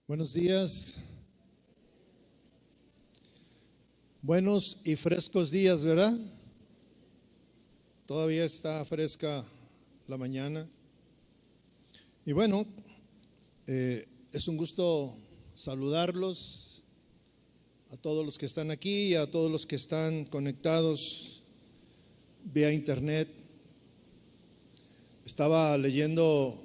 Buenos días, buenos y frescos días, ¿verdad? Todavía está fresca la mañana. Y bueno, es un gusto saludarlos a todos los que están aquí y a todos los que están conectados vía internet. Estaba leyendo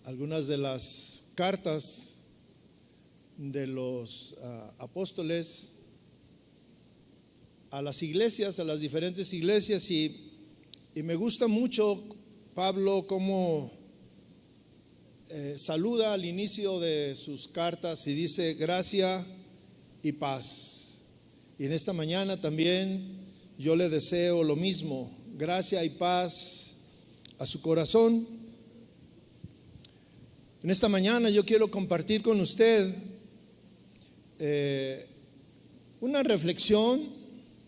algunas de las cartas de los apóstoles a las iglesias, a las diferentes iglesias, y me gusta mucho Pablo cómo saluda al inicio de sus cartas y dice gracia y paz. Y en esta mañana también yo le deseo lo mismo, gracia y paz a su corazón. En esta mañana yo quiero compartir con usted una reflexión,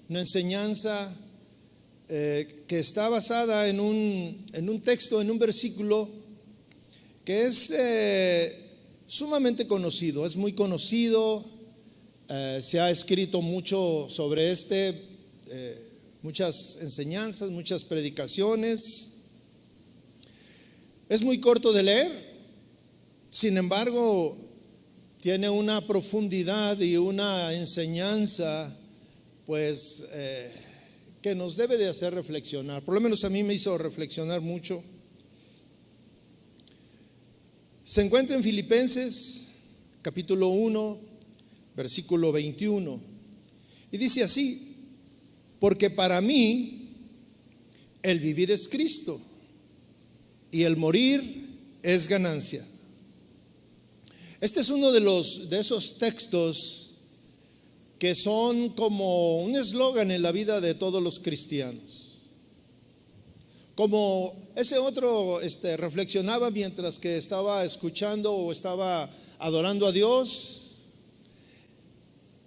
una enseñanza que está basada en un texto, en un versículo que es sumamente conocido, es muy conocido, se ha escrito mucho sobre muchas enseñanzas, muchas predicaciones. Es muy corto de leer. Sin embargo, tiene una profundidad y una enseñanza, pues, que nos debe de hacer reflexionar. Por lo menos a mí me hizo reflexionar mucho. Se encuentra en Filipenses, capítulo 1, versículo 21. Y dice así: porque para mí el vivir es Cristo y el morir es ganancia. Este es uno de esos textos que son como un eslogan en la vida de todos los cristianos. Como ese otro reflexionaba mientras que estaba escuchando o estaba adorando a Dios,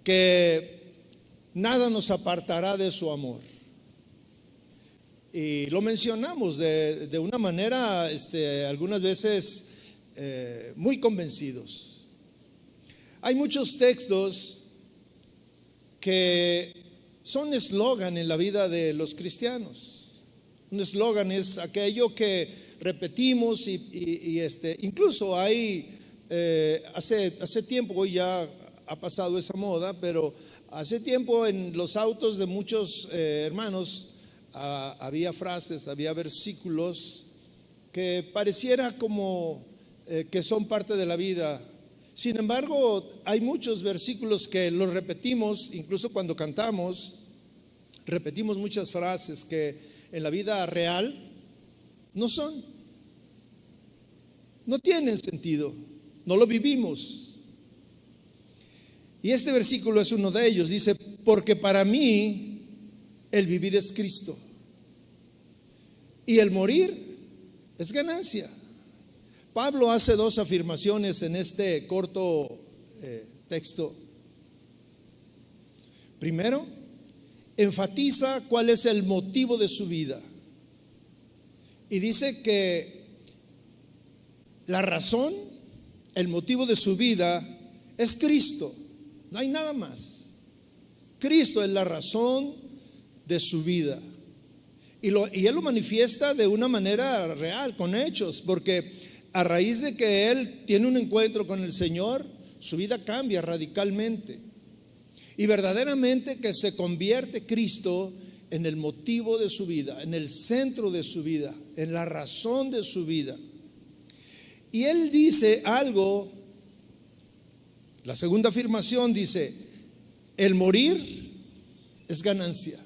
que nada nos apartará de su amor. Y lo mencionamos de una manera algunas veces muy convencidos. Hay muchos textos que son eslogan en la vida de los cristianos. Un eslogan es aquello que repetimos y incluso hay hace tiempo, hoy ya ha pasado esa moda, pero hace tiempo en los autos de muchos hermanos había frases, había versículos que pareciera como que son parte de la vida. Sin embargo, hay muchos versículos que los repetimos, incluso cuando cantamos, repetimos muchas frases que en la vida real no tienen sentido, no lo vivimos. Y este versículo es uno de ellos, dice: porque para mí el vivir es Cristo y el morir es ganancia. Pablo hace dos afirmaciones en este corto texto. Primero, enfatiza cuál es el motivo de su vida. Y dice que la razón, el motivo de su vida es Cristo. No hay nada más. Cristo es la razón de su vida. Y él lo manifiesta de una manera real, con hechos, porque a raíz de que él tiene un encuentro con el Señor, su vida cambia radicalmente. Y verdaderamente que se convierte Cristo en el motivo de su vida, en el centro de su vida, en la razón de su vida. Y él dice algo, la segunda afirmación dice: el morir es ganancia.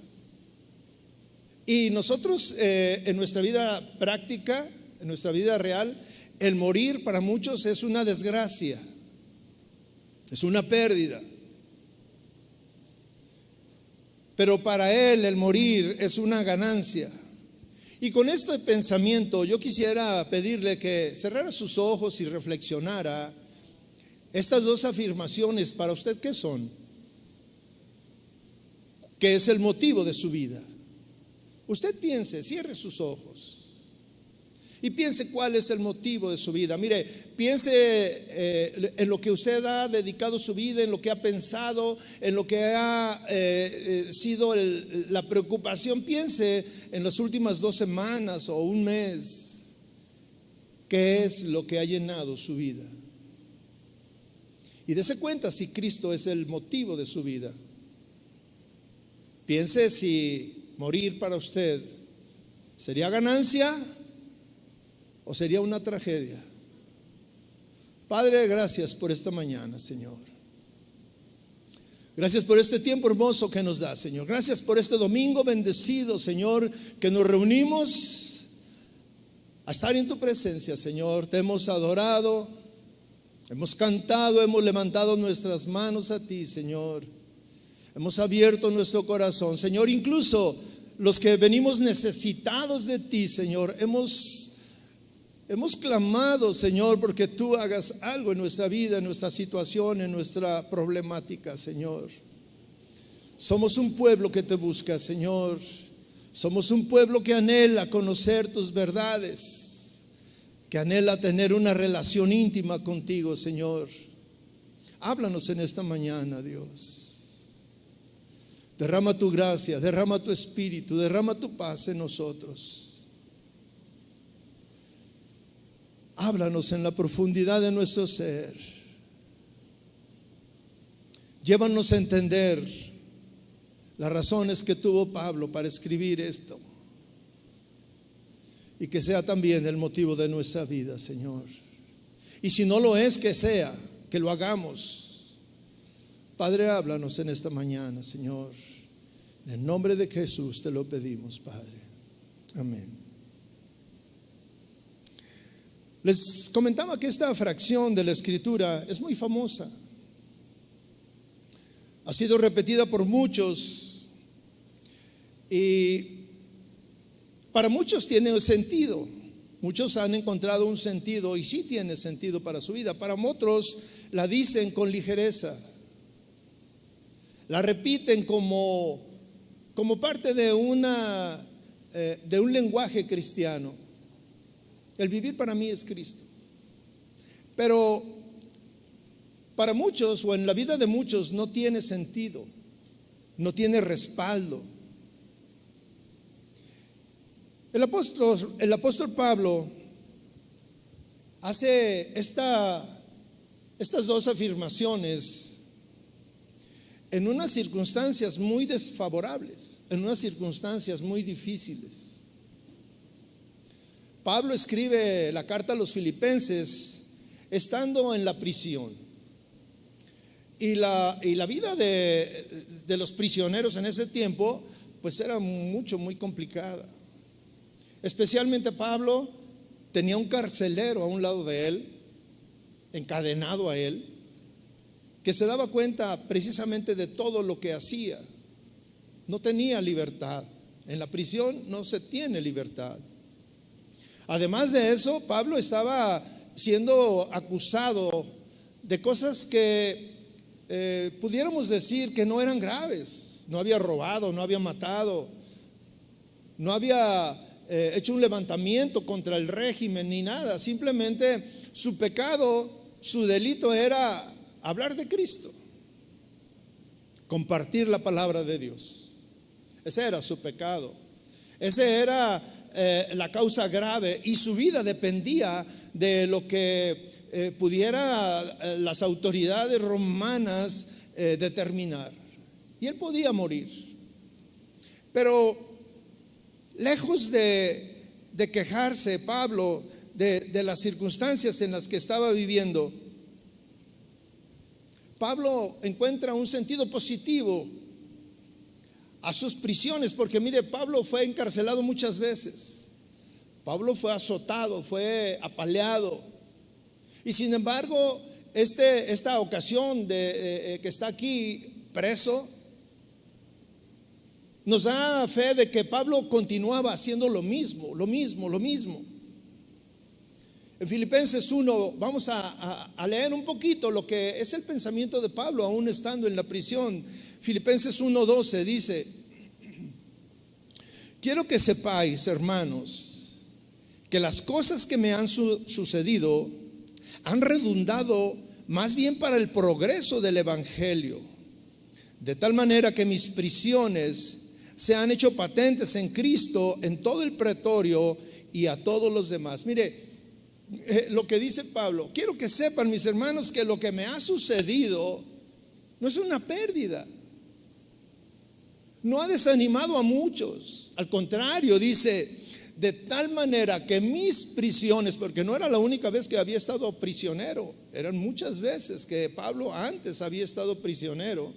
Y nosotros en nuestra vida práctica, en nuestra vida real, el morir para muchos es una desgracia, es una pérdida. Pero para él el morir es una ganancia. Y con este pensamiento yo quisiera pedirle que cerrara sus ojos y reflexionara. Estas dos afirmaciones, ¿para usted qué son? ¿Qué es el motivo de su vida? Usted piense, cierre sus ojos Y piense cuál es el motivo de su vida. Mire, piense en lo que usted ha dedicado su vida, en lo que ha pensado, en lo que ha sido la preocupación. Piense en las últimas 2 semanas o un mes, qué es lo que ha llenado su vida. Y dése cuenta si Cristo es el motivo de su vida. Piense si morir para usted sería ganancia o sería una tragedia. Padre, gracias por esta mañana, Señor. Gracias por este tiempo hermoso que nos da, Señor. Gracias por este domingo bendecido, Señor, que nos reunimos a estar en tu presencia, Señor. Te hemos adorado, hemos cantado, hemos levantado nuestras manos a ti, Señor. Hemos abierto nuestro corazón, Señor. Incluso los que venimos necesitados de ti, Señor, hemos clamado, Señor, porque tú hagas algo en nuestra vida, en nuestra situación, en nuestra problemática, Señor. Somos un pueblo que te busca, Señor. Somos un pueblo que anhela conocer tus verdades, que anhela tener una relación íntima contigo, Señor. Háblanos en esta mañana, Dios. Derrama tu gracia, derrama tu espíritu, derrama tu paz en nosotros. Háblanos en la profundidad de nuestro ser. Llévanos a entender las razones que tuvo Pablo para escribir esto. Y que sea también el motivo de nuestra vida, Señor. Y si no lo es, que sea, que lo hagamos. Padre, háblanos en esta mañana, Señor. En el nombre de Jesús te lo pedimos, Padre. Amén. Les comentaba que esta fracción de la Escritura es muy famosa. Ha sido repetida por muchos y para muchos tiene sentido. Muchos han encontrado un sentido y sí tiene sentido para su vida. Para otros la dicen con ligereza. La repiten como parte de un lenguaje cristiano. El vivir para mí es Cristo. Pero para muchos, o en la vida de muchos, no tiene sentido, no tiene respaldo. El apóstol Pablo hace estas 2 afirmaciones en unas circunstancias muy desfavorables, en unas circunstancias muy difíciles. Pablo escribe la carta a los Filipenses estando en la prisión. Y la vida de los prisioneros en ese tiempo pues era muy complicada. Especialmente Pablo tenía un carcelero a un lado de él, encadenado a él, que se daba cuenta precisamente de todo lo que hacía. No tenía libertad. En la prisión no se tiene libertad. Además de eso, Pablo estaba siendo acusado de cosas que pudiéramos decir que no eran graves. No había robado, no había matado, no había hecho un levantamiento contra el régimen ni nada. Simplemente su pecado, su delito era hablar de Cristo, compartir la palabra de Dios. Ese era su pecado. Ese era la causa grave, y su vida dependía de lo que pudiera las autoridades romanas determinar. Y él podía morir. Pero lejos de quejarse Pablo de las circunstancias en las que estaba viviendo, Pablo encuentra un sentido positivo a sus prisiones, porque mire, Pablo fue encarcelado muchas veces. Pablo fue azotado, fue apaleado. Y sin embargo, esta ocasión que está aquí preso nos da fe de que Pablo continuaba haciendo lo mismo. En Filipenses 1 vamos a leer un poquito lo que es el pensamiento de Pablo aún estando en la prisión. Filipenses 1:12 dice: quiero que sepáis, hermanos, que las cosas que me han sucedido han redundado más bien para el progreso del evangelio, de tal manera que mis prisiones se han hecho patentes en Cristo en todo el pretorio y a todos los demás. Mire, lo que dice Pablo, quiero que sepan, mis hermanos, que lo que me ha sucedido no es una pérdida. No ha desanimado a muchos. Al contrario, dice, de tal manera que mis prisiones, porque no era la única vez que había estado prisionero, eran muchas veces que Pablo antes había estado prisionero.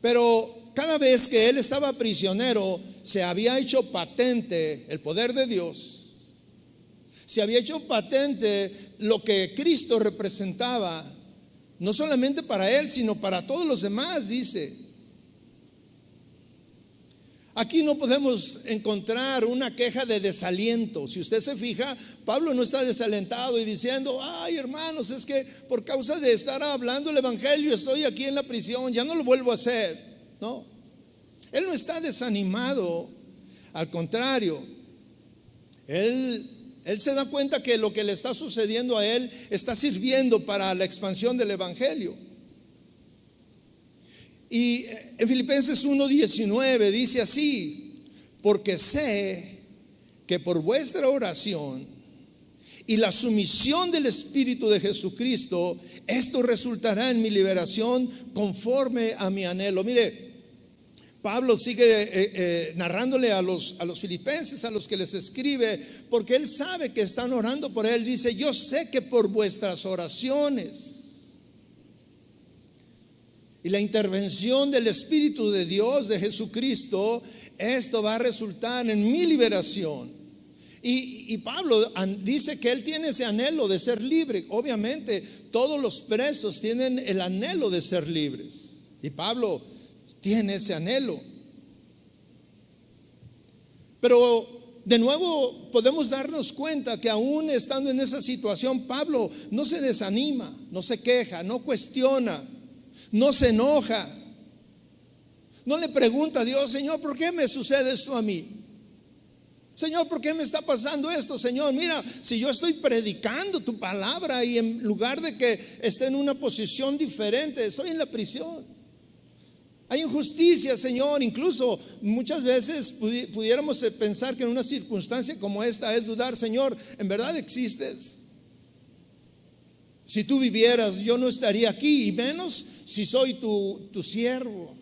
Pero cada vez que él estaba prisionero, se había hecho patente el poder de Dios. Se había hecho patente lo que Cristo representaba, no solamente para él, sino para todos los demás, dice. Aquí no podemos encontrar una queja de desaliento. Si usted se fija, Pablo no está desalentado y diciendo, ay hermanos, es que por causa de estar hablando el evangelio estoy aquí en la prisión, ya no lo vuelvo a hacer. No, él no está desanimado. Al contrario, él se da cuenta que lo que le está sucediendo a él está sirviendo para la expansión del evangelio. Y en Filipenses 1:19 dice así: porque sé que por vuestra oración y la sumisión del Espíritu de Jesucristo, esto resultará en mi liberación conforme a mi anhelo. Mire, Pablo sigue narrándole a los filipenses, a los que les escribe, porque él sabe que están orando por él. Dice, yo sé que por vuestras oraciones y la intervención del Espíritu de Dios, de Jesucristo, esto va a resultar en mi liberación. Y Pablo dice que él tiene ese anhelo de ser libre. Obviamente todos los presos tienen el anhelo de ser libres, y Pablo tiene ese anhelo. Pero de nuevo podemos darnos cuenta que aún estando en esa situación, Pablo no se desanima, no se queja, no cuestiona, no se enoja, no le pregunta a Dios, Señor, ¿por qué me sucede esto a mí? Señor, ¿por qué me está pasando esto? Señor, mira, si yo estoy predicando tu palabra y en lugar de que esté en una posición diferente, estoy en la prisión. Hay injusticia, Señor. Incluso muchas veces pudiéramos pensar que en una circunstancia como esta es dudar, Señor, ¿en verdad existes? Si tú vivieras, yo no estaría aquí, y menos si soy tu siervo.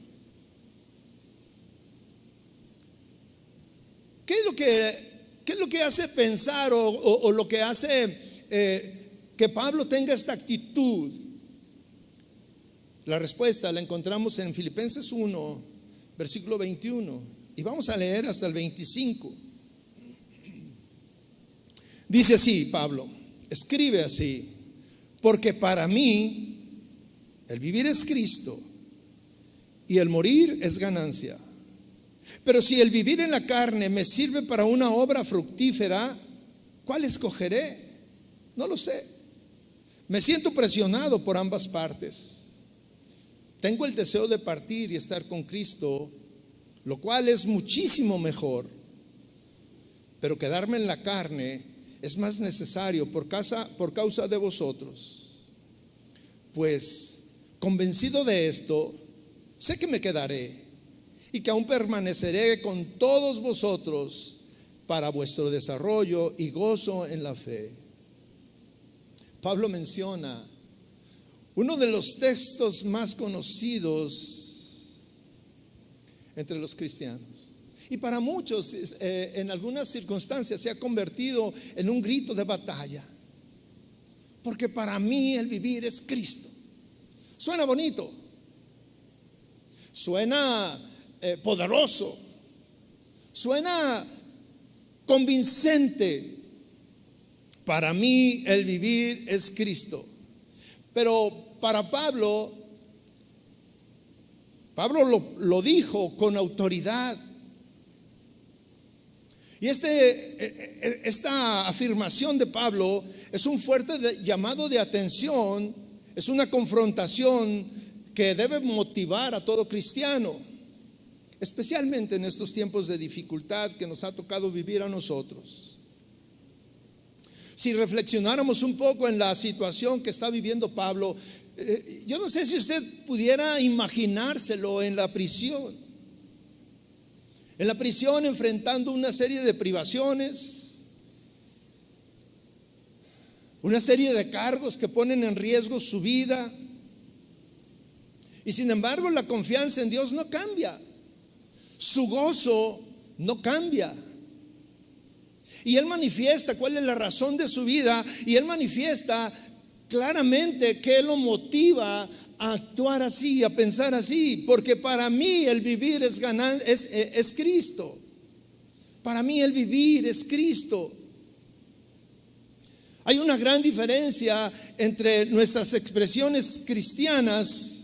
¿Qué es lo que hace pensar o lo que hace que Pablo tenga esta actitud? La respuesta la encontramos en Filipenses 1, versículo 21, y vamos a leer hasta el 25. Dice así Pablo, escribe así: porque para mí el vivir es Cristo y el morir es ganancia. Pero si el vivir en la carne me sirve para una obra fructífera, ¿cuál escogeré? No lo sé. Me siento presionado por ambas partes. Tengo el deseo de partir y estar con Cristo, lo cual es muchísimo mejor. Pero quedarme en la carne es más necesario por causa de vosotros. Pues convencido de esto, sé que me quedaré y que aún permaneceré con todos vosotros para vuestro desarrollo y gozo en la fe. Pablo menciona uno de los textos más conocidos entre los cristianos, y para muchos en algunas circunstancias se ha convertido en un grito de batalla. Porque para mí el vivir es Cristo. Suena bonito, suena poderoso, suena convincente. Para mí el vivir es Cristo. Pero para Pablo lo dijo con autoridad. Y esta afirmación de Pablo es un fuerte llamado de atención, es una confrontación que debe motivar a todo cristiano. especialmente en estos tiempos de dificultad que nos ha tocado vivir a nosotros. Si reflexionáramos un poco en la situación que está viviendo Pablo, yo no sé si usted pudiera imaginárselo en la prisión. En la prisión enfrentando una serie de privaciones, una serie de cargos que ponen en riesgo su vida. Y sin embargo, la confianza en Dios no cambia. Su gozo no cambia. Y Él manifiesta cuál es la razón de su vida. Y Él manifiesta claramente qué lo motiva a actuar así, a pensar así. Porque para mí el vivir es Cristo. Para mí el vivir es Cristo. Hay una gran diferencia entre nuestras expresiones cristianas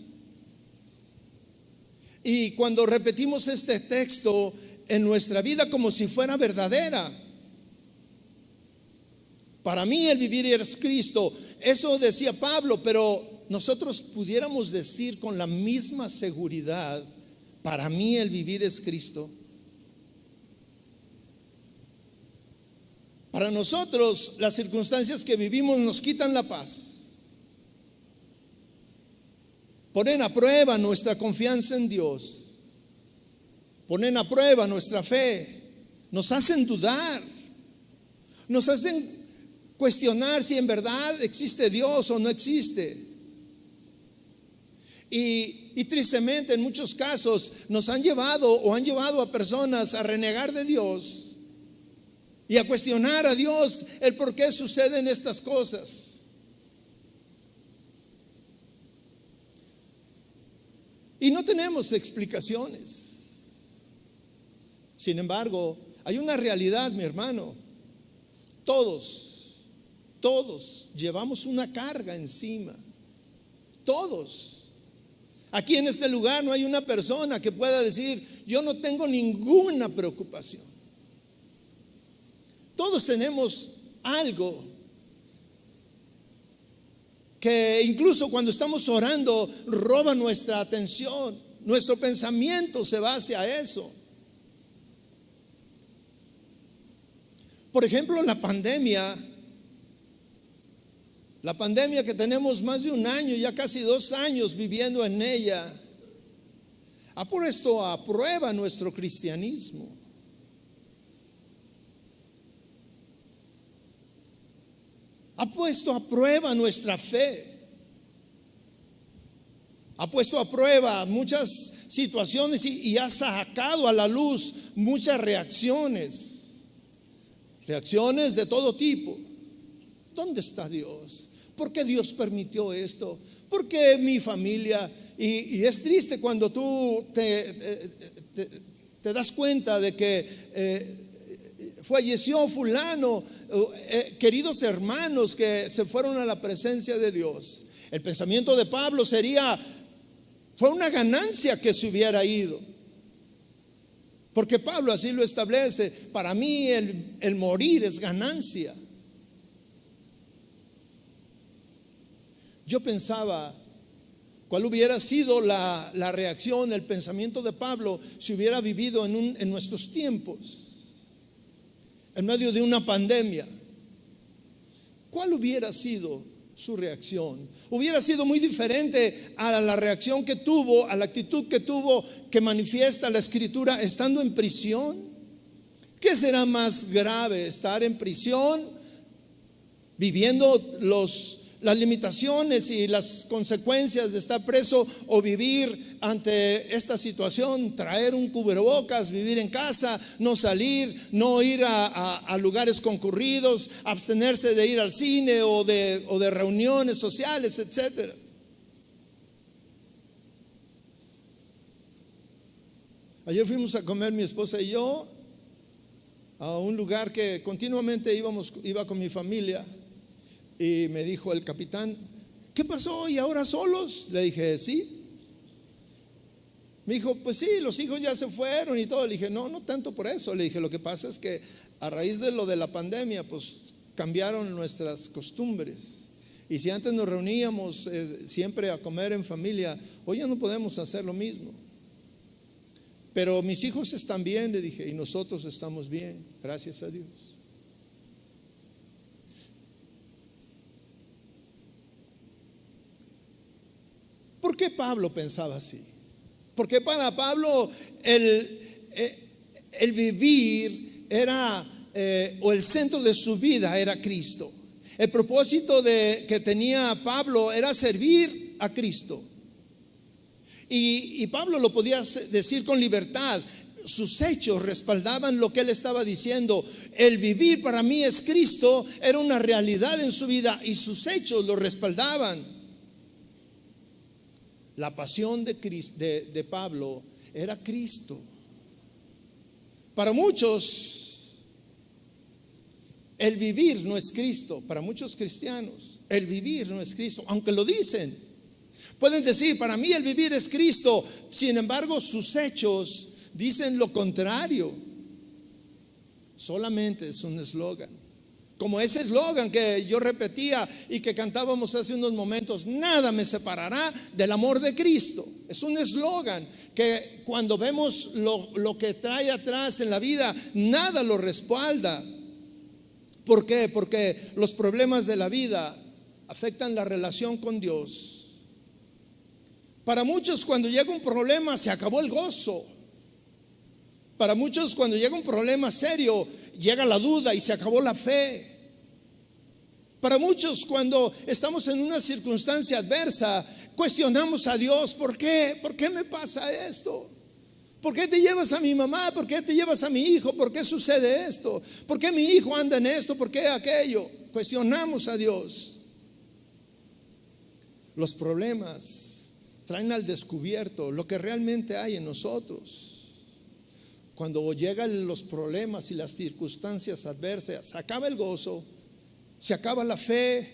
y cuando repetimos este texto en nuestra vida como si fuera verdadera. Para mí el vivir es Cristo. Eso decía Pablo, pero nosotros pudiéramos decir con la misma seguridad: para mí el vivir es Cristo. Para nosotros las circunstancias que vivimos nos quitan la paz, ponen a prueba nuestra confianza en Dios, ponen a prueba nuestra fe, nos hacen dudar, nos hacen cuestionar si en verdad existe Dios o no existe. Y tristemente en muchos casos nos han llevado o han llevado a personas a renegar de Dios y a cuestionar a Dios el por qué suceden estas cosas. Y no tenemos explicaciones. Sin embargo, hay una realidad, mi hermano. Todos llevamos una carga encima. Todos. Aquí en este lugar no hay una persona que pueda decir: yo no tengo ninguna preocupación. Todos tenemos algo que incluso cuando estamos orando roba nuestra atención. Nuestro pensamiento se va hacia eso. Por ejemplo, la pandemia que tenemos más de un año, ya casi 2 años viviendo en ella, ha puesto a prueba nuestro cristianismo. Ha puesto a prueba nuestra fe. Ha puesto a prueba muchas situaciones y ha sacado a la luz muchas reacciones de todo tipo. ¿Dónde está Dios? ¿Por qué Dios permitió esto? ¿Por qué mi familia? Y es triste cuando tú te das cuenta de que falleció fulano, queridos hermanos que se fueron a la presencia de Dios. El pensamiento de Pablo fue una ganancia que se hubiera ido, porque Pablo así lo establece: para mí el morir es ganancia. Yo pensaba cuál hubiera sido la reacción, el pensamiento de Pablo si hubiera vivido en nuestros tiempos, en medio de una pandemia. ¿Cuál hubiera sido su reacción? Hubiera sido muy diferente a la reacción que tuvo, a la actitud que tuvo, que manifiesta la Escritura estando en prisión. ¿Qué será más grave? ¿Estar en prisión, viviendo las limitaciones y las consecuencias de estar preso, o vivir ante esta situación, traer un cubrebocas, vivir en casa, no salir, no ir a lugares concurridos, abstenerse de ir al cine o de reuniones sociales, etcétera? Ayer fuimos a comer mi esposa y yo a un lugar que continuamente iba con mi familia. Y me dijo el capitán: ¿qué pasó? ¿Y ahora solos? Le dije: sí. Me dijo: pues sí, los hijos ya se fueron y todo. Le dije: no tanto por eso. Le dije: lo que pasa es que a raíz de lo de la pandemia, pues cambiaron nuestras costumbres. Y si antes nos reuníamos siempre a comer en familia, hoy ya no podemos hacer lo mismo. Pero mis hijos están bien, le dije, y nosotros estamos bien, gracias a Dios. ¿Por qué Pablo pensaba así? Porque para Pablo el vivir era, o el centro de su vida era Cristo. El propósito que tenía Pablo era servir a Cristo. Y Pablo lo podía decir con libertad. Sus hechos respaldaban lo que él estaba diciendo. El vivir para mí es Cristo, era una realidad en su vida y sus hechos lo respaldaban. La pasión de Pablo era Cristo. Para muchos, el vivir no es Cristo. Para muchos cristianos, el vivir no es Cristo, aunque lo dicen. Pueden decir, para mí el vivir es Cristo. Sin embargo, sus hechos dicen lo contrario. Solamente es un eslogan. Como ese eslogan que yo repetía y que cantábamos hace unos momentos: nada me separará del amor de Cristo. Es un eslogan que cuando vemos lo que trae atrás en la vida, nada lo respalda. ¿Por qué? Porque los problemas de la vida afectan la relación con Dios. Para muchos, cuando llega un problema, se acabó el gozo. Para muchos, cuando llega un problema serio, llega la duda y se acabó la fe. Para muchos, cuando estamos en una circunstancia adversa, cuestionamos a Dios: ¿por qué? ¿Por qué me pasa esto? ¿Por qué te llevas a mi mamá? ¿Por qué te llevas a mi hijo? ¿Por qué sucede esto? ¿Por qué mi hijo anda en esto? ¿Por qué aquello? Cuestionamos a Dios. Los problemas traen al descubierto lo que realmente hay en nosotros. Cuando llegan los problemas y las circunstancias adversas, se acaba el gozo, se acaba la fe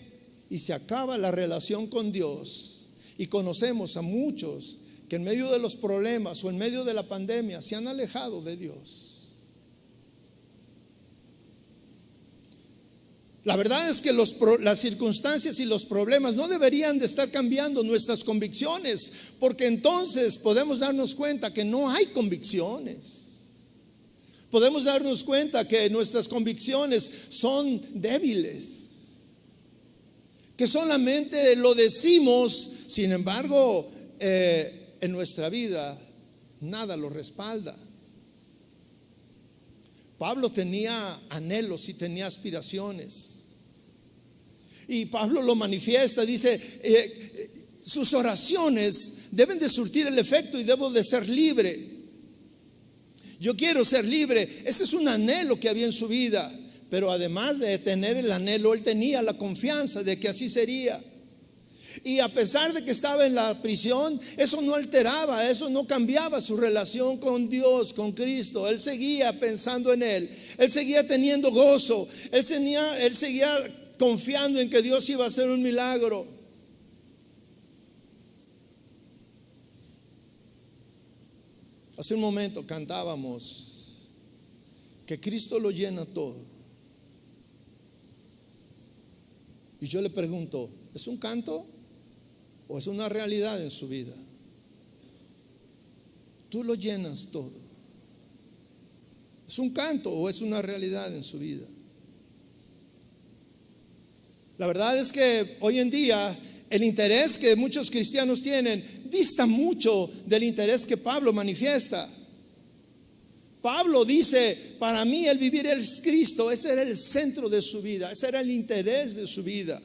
y se acaba la relación con Dios. Y conocemos a muchos que en medio de los problemas o en medio de la pandemia se han alejado de Dios. La verdad es que las circunstancias y los problemas no deberían de estar cambiando nuestras convicciones, porque entonces podemos darnos cuenta que no hay convicciones. Podemos darnos cuenta que nuestras convicciones son débiles, que solamente lo decimos, sin embargo, en nuestra vida nada lo respalda. Pablo tenía anhelos y tenía aspiraciones. Y Pablo lo manifiesta, dice, sus oraciones deben de surtir el efecto y debo de ser libre. Yo quiero ser libre. Ese es un anhelo que había en su vida. Pero además de tener el anhelo, él tenía la confianza de que así sería. Y a pesar de que estaba en la prisión, eso no alteraba, eso no cambiaba su relación con Dios, con Cristo. Él seguía pensando en Él, él seguía teniendo gozo, él seguía confiando en que Dios iba a hacer un milagro. Hace un momento cantábamos que Cristo lo llena todo. Y yo le pregunto, ¿es un canto o es una realidad en su vida? Tú lo llenas todo. ¿Es un canto o es una realidad en su vida? La verdad es que hoy en día el interés que muchos cristianos tienen dista mucho del interés que Pablo manifiesta. Pablo dice, para mí el vivir es Cristo. Ese era el centro de su vida, ese era el interés de su vida.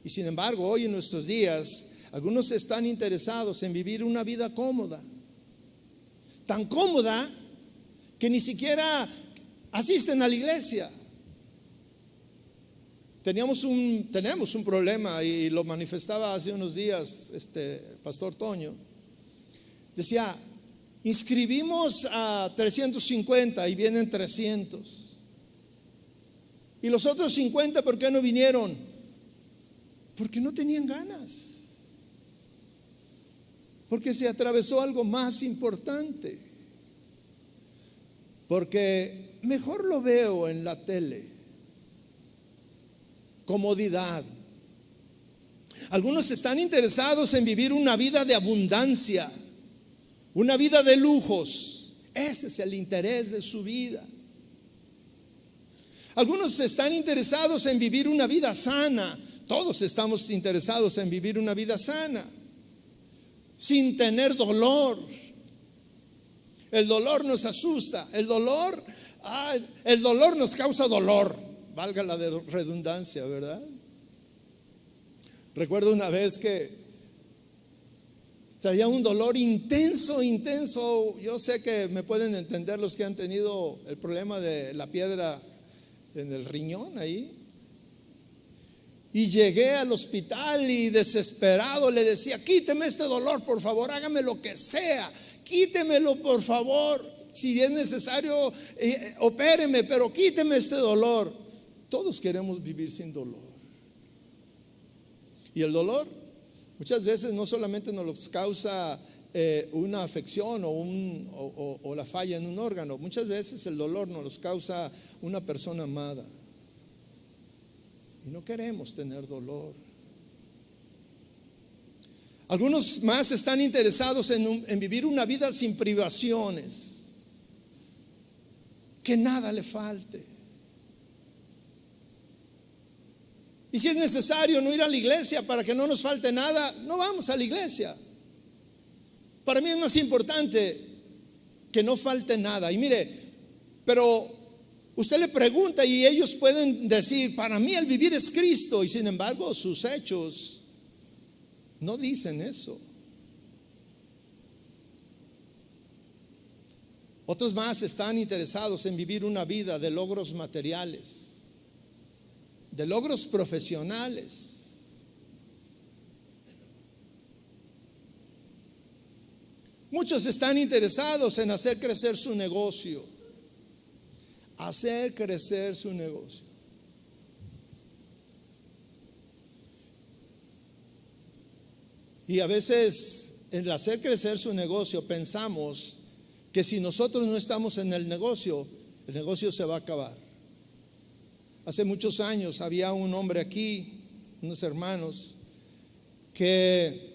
Y sin embargo, hoy en nuestros días, algunos están interesados en vivir una vida cómoda, tan cómoda que ni siquiera asisten a la iglesia. Tenemos un problema y lo manifestaba hace unos días Pastor Toño. Decía, inscribimos a 350 y vienen 300. Y los otros 50, ¿por qué no vinieron? Porque no tenían ganas. Porque se atravesó algo más importante. Porque mejor lo veo en la tele. Comodidad. Algunos están interesados en vivir una vida de abundancia, una vida de lujos, Ese es el interés de su vida. Algunos están interesados en vivir una vida sana. Todos estamos interesados en vivir una vida sana, sin tener dolor. El dolor nos asusta. El dolor nos causa dolor, valga la redundancia, ¿verdad? Recuerdo una vez que traía un dolor intenso. Yo sé que me pueden entender los que han tenido el problema de la piedra en el riñón ahí. Y llegué al hospital y desesperado le decía: quíteme este dolor, por favor, hágame lo que sea, quítemelo, por favor. Si es necesario, opéreme, pero quíteme este dolor. Todos queremos vivir sin dolor. Y el dolor muchas veces no solamente nos causa una afección o la falla en un órgano. Muchas veces el dolor nos causa una persona amada. Y no queremos tener dolor. Algunos más están interesados en vivir una vida sin privaciones, que nada le falte. Y si es necesario no ir a la iglesia para que no nos falte nada, no vamos a la iglesia. Para mí es más importante que no falte nada. Y mire, pero usted le pregunta y ellos pueden decir: para mí el vivir es Cristo. Y sin embargo sus hechos no dicen eso. Otros más están interesados en vivir una vida de logros materiales, de logros profesionales. Muchos están interesados en hacer crecer su negocio. Hacer crecer su negocio. Y a veces en hacer crecer su negocio pensamos que si nosotros no estamos en el negocio se va a acabar. Hace muchos años había un hombre aquí, unos hermanos, que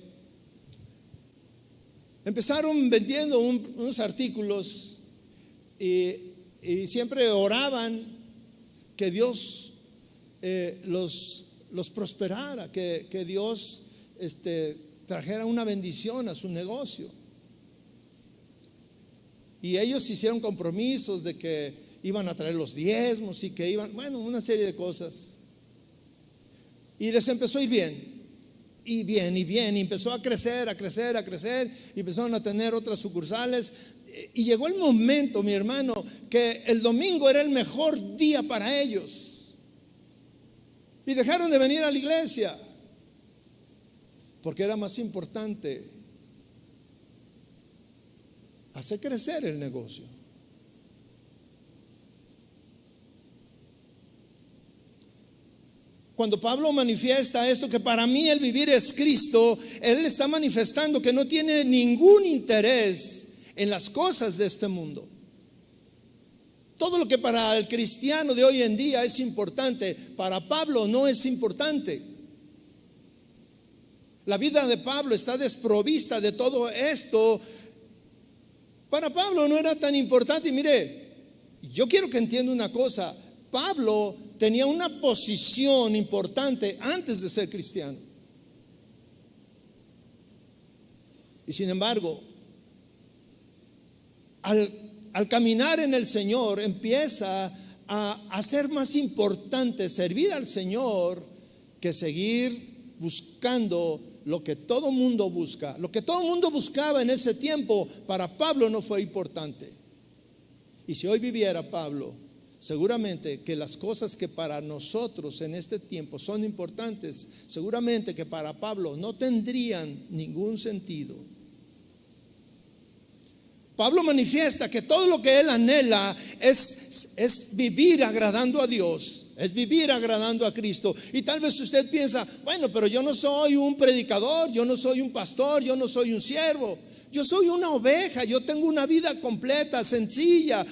empezaron vendiendo unos artículos y siempre oraban que Dios los prosperara, que Dios trajera una bendición a su negocio. Y ellos hicieron compromisos de que iban a traer los diezmos y que iban, una serie de cosas. Y les empezó a ir bien. Y empezó a crecer, y empezaron a tener otras sucursales. Y llegó el momento, mi hermano, que el domingo era el mejor día para ellos. Y dejaron de venir a la iglesia, porque era más importante hacer crecer el negocio. Cuando Pablo manifiesta esto, que para mí el vivir es Cristo, él está manifestando que no tiene ningún interés en las cosas de este mundo. Todo lo que para el cristiano de hoy en día es importante, para Pablo no es importante. La vida de Pablo está desprovista de todo esto. Para Pablo no era tan importante. Y mire, yo quiero que entienda una cosa: Pablo tenía una posición importante antes de ser cristiano. Y sin embargo, al caminar en el Señor, empieza a ser más importante servir al Señor que seguir buscando lo que todo mundo busca. Lo que todo mundo buscaba en ese tiempo, para Pablo no fue importante. Y si hoy viviera Pablo, seguramente que las cosas que para nosotros en este tiempo son importantes, seguramente que para Pablo no tendrían ningún sentido. Pablo manifiesta que todo lo que él anhela es vivir agradando a Dios, es vivir agradando a Cristo. Y tal vez usted piensa: pero yo no soy un predicador, yo no soy un pastor, yo no soy un siervo. Yo soy una oveja, yo tengo una vida completa, sencilla,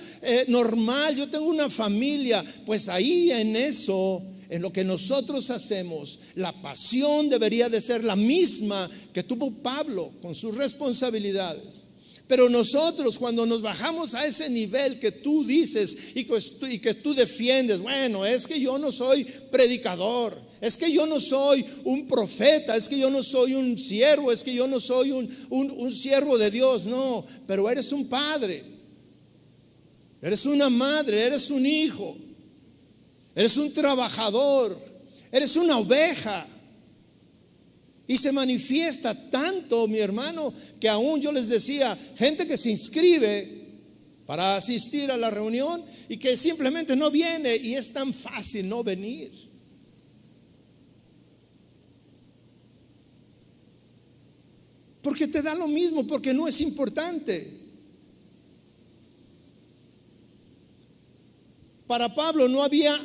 normal, yo tengo una familia. Pues ahí en eso, en lo que nosotros hacemos, la pasión debería de ser la misma que tuvo Pablo con sus responsabilidades. Pero nosotros, cuando nos bajamos a ese nivel que tú dices y que tú defiendes, bueno, es que yo no soy predicador, es que yo no soy un profeta, es que yo no soy un siervo, es que yo no soy un siervo de Dios. No, pero eres un padre, eres una madre, eres un hijo, eres un trabajador, eres una oveja. Y se manifiesta tanto, mi hermano, que aún yo les decía, gente que se inscribe para asistir a la reunión y que simplemente no viene, y es tan fácil no venir. Porque te da lo mismo, porque no es importante. Para Pablo no había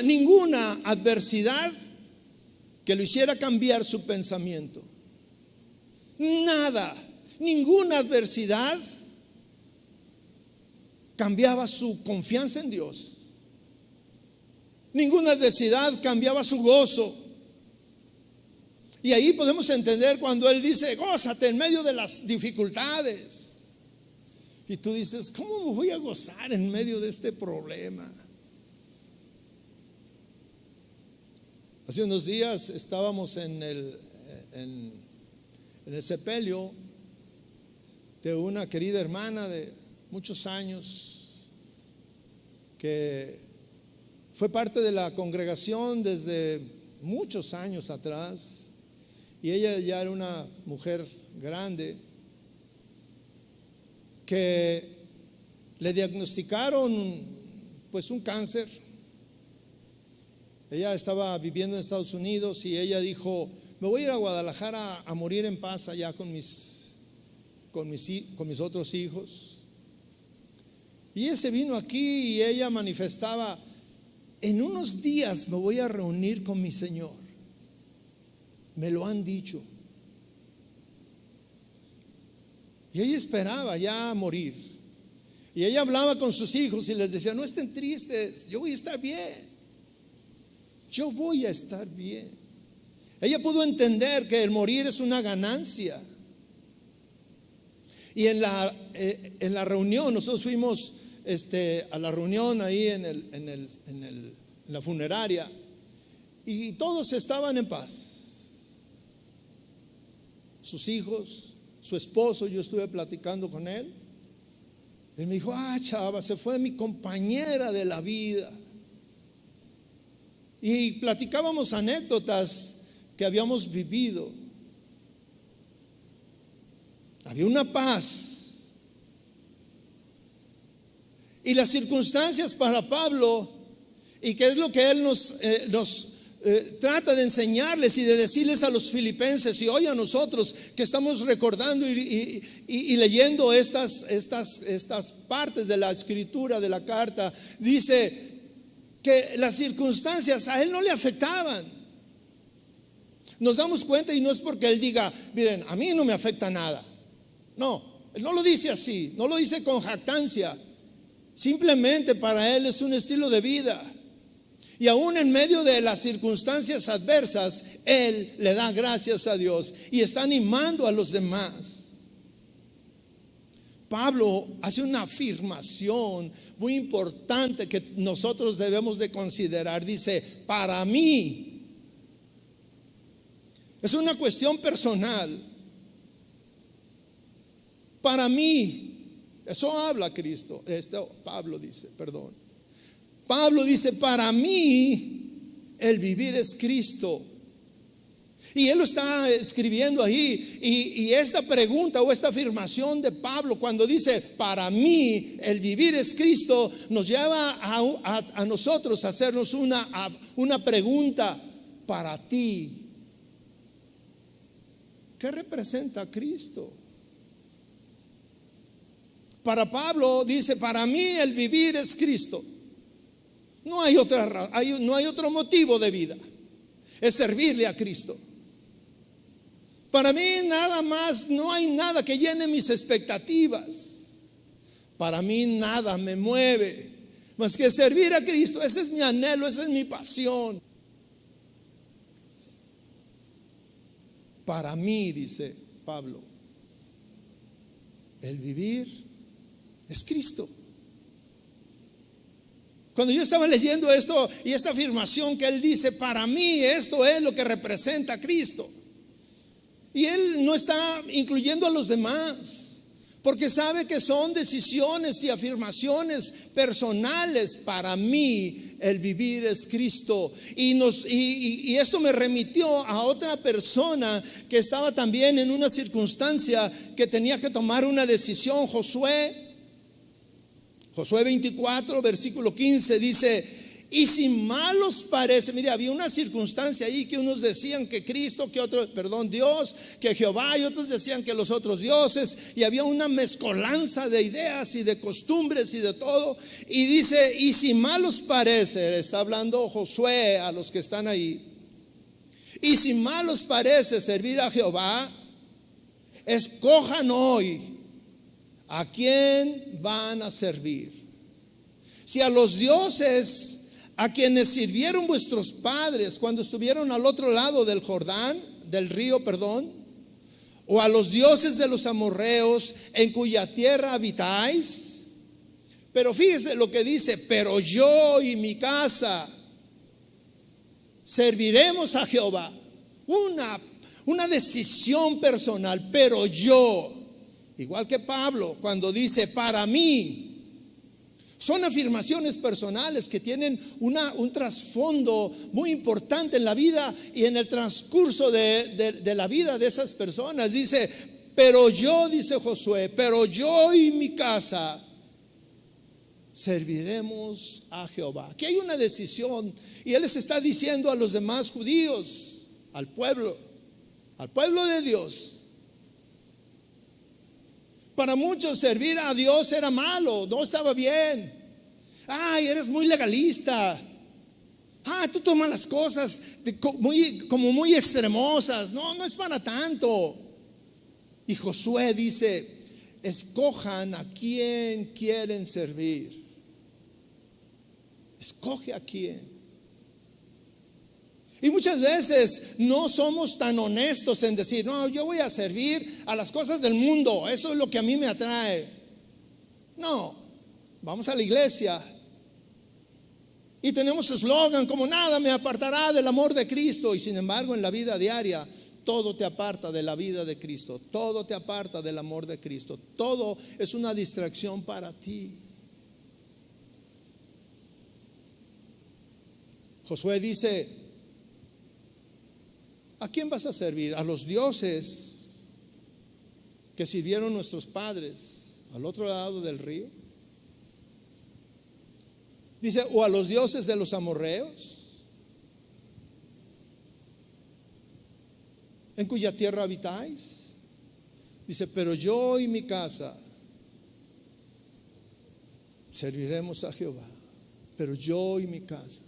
ninguna adversidad que lo hiciera cambiar su pensamiento. Nada, ninguna adversidad cambiaba su confianza en Dios. Ninguna adversidad cambiaba su gozo. Y ahí podemos entender cuando él dice, gózate en medio de las dificultades. Y tú dices, ¿cómo me voy a gozar en medio de este problema? Hace unos días estábamos en el sepelio de una querida hermana de muchos años que fue parte de la congregación desde muchos años atrás, y ella ya era una mujer grande que le diagnosticaron pues un cáncer. Ella estaba viviendo en Estados Unidos y ella dijo, me voy a ir a Guadalajara a morir en paz allá con mis otros hijos. Y ella se vino aquí y ella manifestaba, en unos días me voy a reunir con mi Señor. Me lo han dicho. Y ella esperaba ya morir. Y ella hablaba con sus hijos y les decía, no estén tristes, yo voy a estar bien. Yo voy a estar bien. Ella pudo entender que el morir es una ganancia. Y en la reunión, nosotros fuimos a la reunión ahí en la funeraria, y todos estaban en paz. Sus hijos, su esposo, yo estuve platicando con él. Él me dijo, chava, se fue mi compañera de la vida. Y platicábamos anécdotas que habíamos vivido. Había una paz. Y las circunstancias para Pablo, y que es lo que él nos trata de enseñarles y de decirles a los filipenses y hoy a nosotros que estamos recordando y leyendo estas partes de la escritura de la carta, dice que las circunstancias a él no le afectaban. Nos damos cuenta, y no es porque él diga, miren, a mí no me afecta nada. No, él no lo dice así, no lo dice con jactancia. Simplemente para él es un estilo de vida. Y aún en medio de las circunstancias adversas, él le da gracias a Dios y está animando a los demás. Pablo hace una afirmación muy importante que nosotros debemos de considerar. Dice, para mí, es una cuestión personal. Para mí, eso habla Cristo. Pablo dice, Pablo dice, para mí el vivir es Cristo. Y él lo está escribiendo ahí. Y esta pregunta o esta afirmación de Pablo, cuando dice para mí el vivir es Cristo, nos lleva a nosotros a hacernos una pregunta. Para ti, ¿qué representa Cristo? Para Pablo dice, para mí el vivir es Cristo. No hay otro motivo de vida. Es servirle a Cristo. Para mí nada más, no hay nada que llene mis expectativas. Para mí nada me mueve más que servir a Cristo. Ese es mi anhelo, esa es mi pasión. Para mí, dice Pablo, el vivir es Cristo. Cuando yo estaba leyendo esto y esta afirmación que él dice, para mí esto es lo que representa a Cristo. Y él no está incluyendo a los demás, porque sabe que son decisiones y afirmaciones personales. Para mí el vivir es Cristo. Y esto me remitió a otra persona que estaba también en una circunstancia que tenía que tomar una decisión. Josué 24 versículo 15 dice: y si mal os parece, mire, había una circunstancia ahí que unos decían que Cristo, que otros, Dios, que Jehová, y otros decían que los otros dioses, y había una mezcolanza de ideas y de costumbres y de todo. Y dice: y si mal os parece, está hablando Josué a los que están ahí, y si mal os parece servir a Jehová, escojan hoy a quién van a servir. Si a los dioses a quienes sirvieron vuestros padres cuando estuvieron al otro lado del río, o a los dioses de los amorreos en cuya tierra habitáis. Pero fíjese lo que dice: pero yo y mi casa serviremos a Jehová. Una decisión personal. Pero yo, igual que Pablo cuando dice para mí, son afirmaciones personales que tienen un trasfondo muy importante en la vida y en el transcurso de la vida de esas personas. Dice: pero yo, dice Josué, pero yo y mi casa serviremos a Jehová. Aquí hay una decisión, y él les está diciendo a los demás judíos, al pueblo de Dios. Para muchos servir a Dios era malo, no estaba bien. Ay, eres muy legalista. Tú tomas las cosas como muy extremosas. No es para tanto. Y Josué dice: escojan a quién quieren servir. Escoge a quién. Y muchas veces no somos tan honestos en decir: no, yo voy a servir a las cosas del mundo, eso es lo que a mí me atrae. No, vamos a la iglesia y tenemos eslogan como: nada me apartará del amor de Cristo. Y sin embargo, en la vida diaria, todo te aparta de la vida de Cristo, todo te aparta del amor de Cristo, todo es una distracción para ti. Josué dice: ¿a quién vas a servir? ¿A los dioses que sirvieron nuestros padres al otro lado del río? Dice: ¿o a los dioses de los amorreos en cuya tierra habitáis? Dice: pero yo y mi casa serviremos a Jehová. Pero yo y mi casa.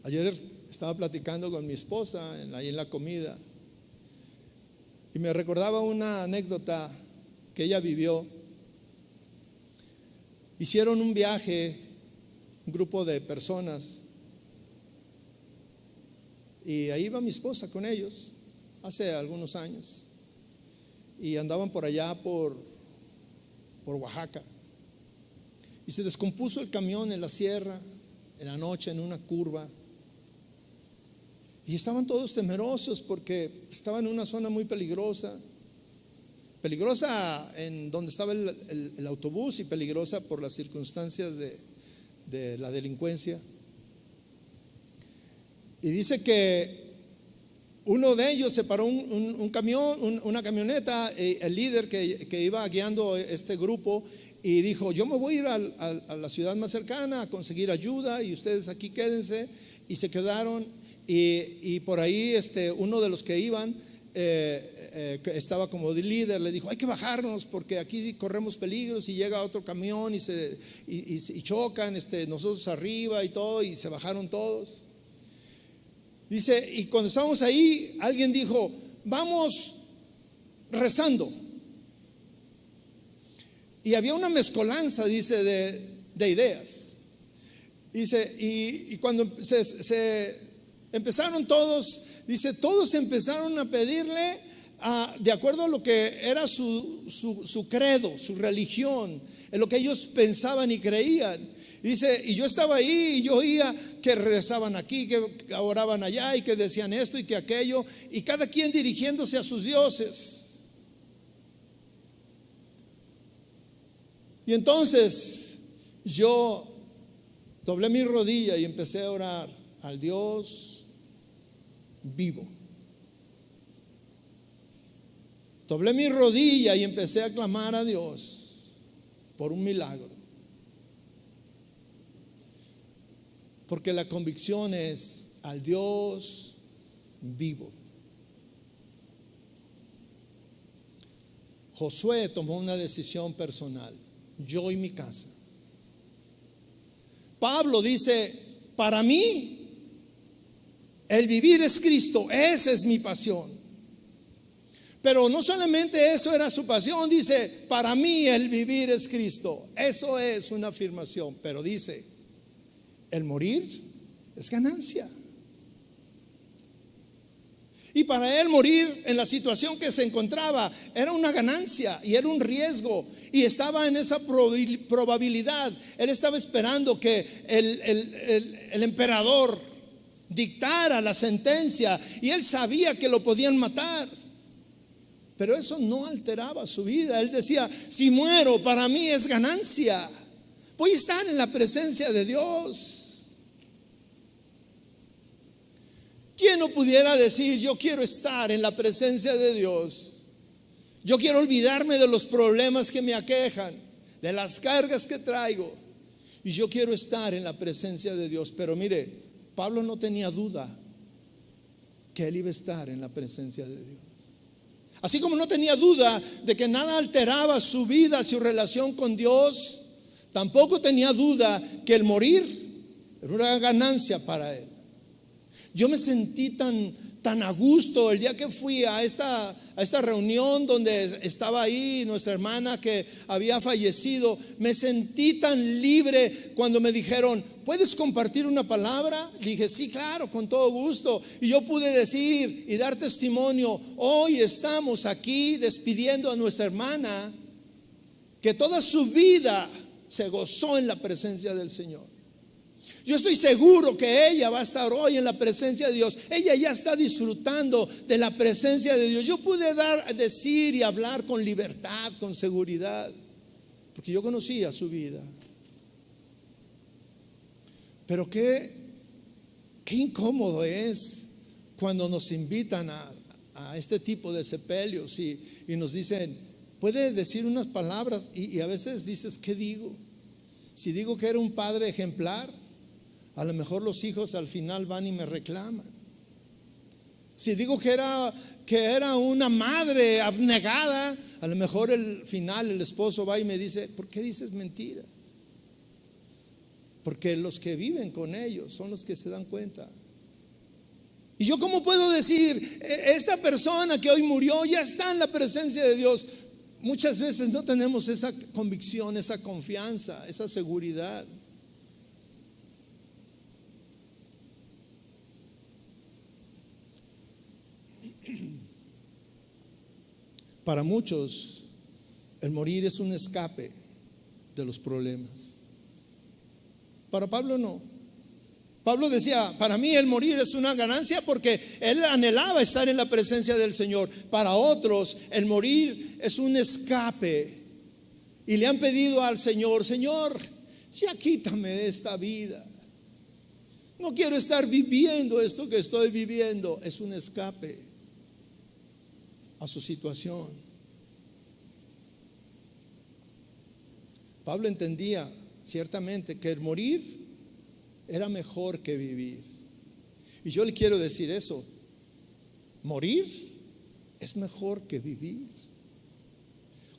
Ayer estaba platicando con mi esposa ahí en la comida, y me recordaba una anécdota que ella vivió. Hicieron un viaje, un grupo de personas, y ahí iba mi esposa con ellos hace algunos años, y andaban por allá por Oaxaca, y se descompuso el camión en la sierra en la noche en una curva. Y estaban todos temerosos porque estaban en una zona muy peligrosa en donde estaba el autobús, y peligrosa por las circunstancias de la delincuencia. Y dice que uno de ellos se paró un camión, una camioneta, el líder que iba guiando este grupo, y dijo: yo me voy a ir a la ciudad más cercana a conseguir ayuda, y ustedes aquí quédense. Y se quedaron. Y por ahí uno de los que iban que estaba como de líder, le dijo: hay que bajarnos porque aquí corremos peligros, y llega otro camión y chocan nosotros arriba y todo. Y se bajaron todos. Dice: y cuando estábamos ahí, alguien dijo: vamos rezando. Y había una mezcolanza, dice, de ideas. Dice: y cuando se empezaron todos, dice, todos empezaron a pedirle de acuerdo a lo que era su credo, su religión, en lo que ellos pensaban y creían. Dice, y yo estaba ahí y yo oía que rezaban aquí, que oraban allá y que decían esto y que aquello, y cada quien dirigiéndose a sus dioses. Y entonces yo doblé mi rodilla y empecé a orar al Dios vivo. Doblé mi rodilla y empecé a clamar a Dios por un milagro. Porque la convicción es al Dios vivo. Josué tomó una decisión personal: yo y mi casa. Pablo dice, para mí el vivir es Cristo, esa es mi pasión. Pero no solamente eso era su pasión, dice, para mí el vivir es Cristo. Eso es una afirmación, pero dice, el morir es ganancia. Y para él morir en la situación que se encontraba era una ganancia y era un riesgo, y estaba en esa probabilidad. Él estaba esperando que el emperador dictara la sentencia, y él sabía que lo podían matar. Pero eso no alteraba su vida. Él decía, si muero, para mí es ganancia. Voy a estar en la presencia de Dios. ¿Quién no pudiera decir, yo quiero estar en la presencia de Dios? Yo quiero olvidarme de los problemas que me aquejan, de las cargas que traigo, y yo quiero estar en la presencia de Dios. Pero mire, Pablo no tenía duda que él iba a estar en la presencia de Dios. Así como no tenía duda de que nada alteraba su vida, su relación con Dios, tampoco tenía duda que el morir era una ganancia para él. Yo me sentí tan a gusto el día que fui a esta reunión donde estaba ahí nuestra hermana que había fallecido. Me sentí tan libre cuando me dijeron, ¿puedes compartir una palabra? Le dije, sí, claro, con todo gusto. Y yo pude decir y dar testimonio, hoy estamos aquí despidiendo a nuestra hermana, que toda su vida se gozó en la presencia del Señor. Yo estoy seguro que ella va a estar hoy en la presencia de Dios. Ella ya está disfrutando de la presencia de Dios. Yo pude decir y hablar con libertad, con seguridad, porque yo conocía su vida. Pero qué incómodo es cuando nos invitan a este tipo de sepelios y nos dicen, puede decir unas palabras, y a veces dices, ¿qué digo? Si digo que era un padre ejemplar, a lo mejor los hijos al final van y me reclaman. Si digo que era una madre abnegada, a lo mejor al final el esposo va y me dice, ¿por qué dices mentiras? Porque los que viven con ellos son los que se dan cuenta. Y yo, ¿cómo puedo decir, esta persona que hoy murió ya está en la presencia de Dios? Muchas veces no tenemos esa convicción, esa confianza, esa seguridad. Para muchos, el morir es un escape de los problemas. Para Pablo no. Pablo decía, para mí el morir es una ganancia porque él anhelaba estar en la presencia del Señor. Para otros, el morir es un escape. Y le han pedido al Señor, Señor, ya quítame de esta vida. No quiero estar viviendo esto que estoy viviendo. Es un escape a su situación. Pablo entendía ciertamente que el morir era mejor que vivir. Y yo le quiero decir eso: morir es mejor que vivir.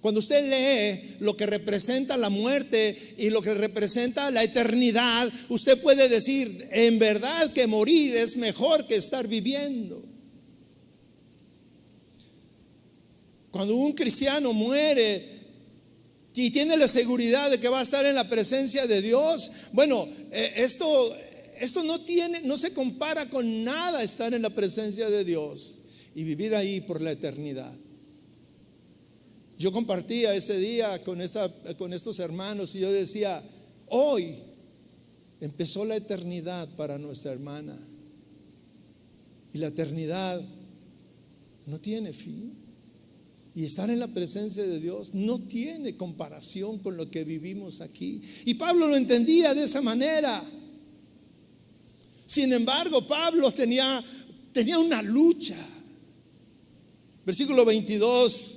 Cuando usted lee lo que representa la muerte y lo que representa la eternidad, usted puede decir, en verdad que morir es mejor que estar viviendo. Cuando un cristiano muere y tiene la seguridad de que va a estar en la presencia de Dios, bueno, esto no se compara con nada estar en la presencia de Dios. y vivir ahí por la eternidad. Yo compartía ese día con estos hermanos y yo decía, hoy empezó la eternidad para nuestra hermana. Y la eternidad no tiene fin. Y estar en la presencia de Dios no tiene comparación con lo que vivimos aquí. Y Pablo lo entendía de esa manera. Sin embargo, Pablo tenía una lucha. Versículo 22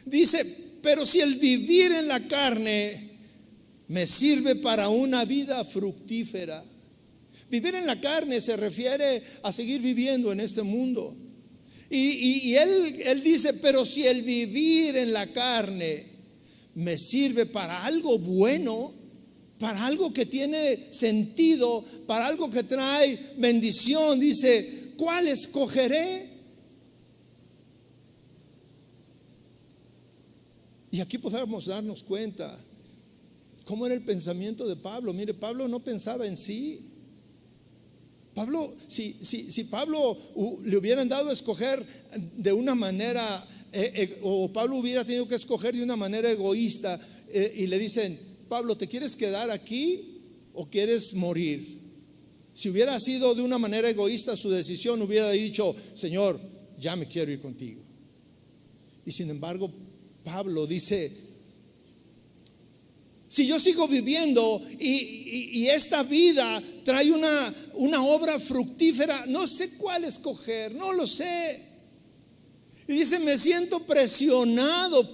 dice, pero si el vivir en la carne me sirve para una vida fructífera. Vivir en la carne se refiere a seguir viviendo en este mundo. Y él dice, pero si el vivir en la carne me sirve para algo bueno, para algo que tiene sentido, para algo que trae bendición, dice, ¿cuál escogeré? Y aquí podemos darnos cuenta cómo era el pensamiento de Pablo. Mire, Pablo no pensaba en sí. Pablo, si Pablo le hubieran dado a escoger de una manera, o Pablo hubiera tenido que escoger de una manera egoísta, y le dicen, Pablo, ¿te quieres quedar aquí o quieres morir? Si hubiera sido de una manera egoísta su decisión, hubiera dicho, Señor, ya me quiero ir contigo. Y sin embargo, Pablo dice, si yo sigo viviendo y esta vida trae una obra fructífera, no sé cuál escoger, no lo sé. Y dice, me siento presionado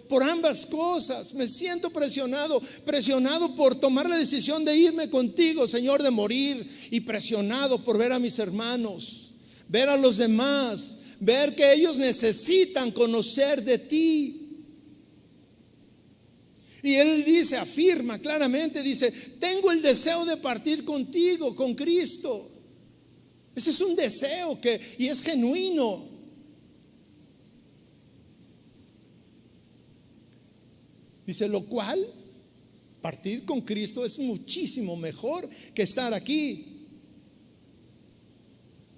por ambas cosas. Me siento presionado por tomar la decisión de irme contigo, Señor, de morir, y presionado por ver a mis hermanos, ver a los demás, ver que ellos necesitan conocer de ti. Y él dice, afirma claramente, dice, tengo el deseo de partir contigo, con Cristo. Ese es un deseo y es genuino. Dice, lo cual, partir con Cristo es muchísimo mejor que estar aquí.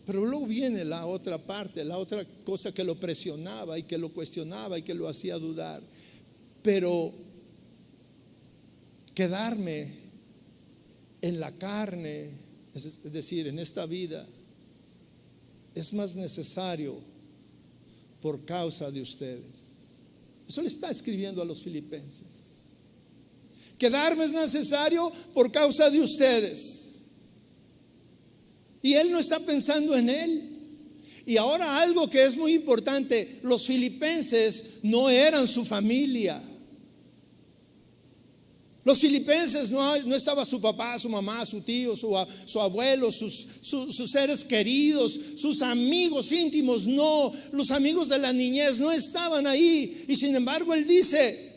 Pero luego viene la otra parte, la otra cosa que lo presionaba y que lo cuestionaba y que lo hacía dudar. Pero quedarme en la carne, es decir, en esta vida, es más necesario por causa de ustedes. Eso le está escribiendo a los filipenses. Quedarme es necesario por causa de ustedes. Y él no está pensando en él. Y ahora algo que es muy importante, los filipenses no eran su familia. Los filipenses no estaba su papá, su mamá, su tío, su abuelo, sus seres queridos, sus amigos íntimos, no, los amigos de la niñez no estaban ahí. Y sin embargo él dice,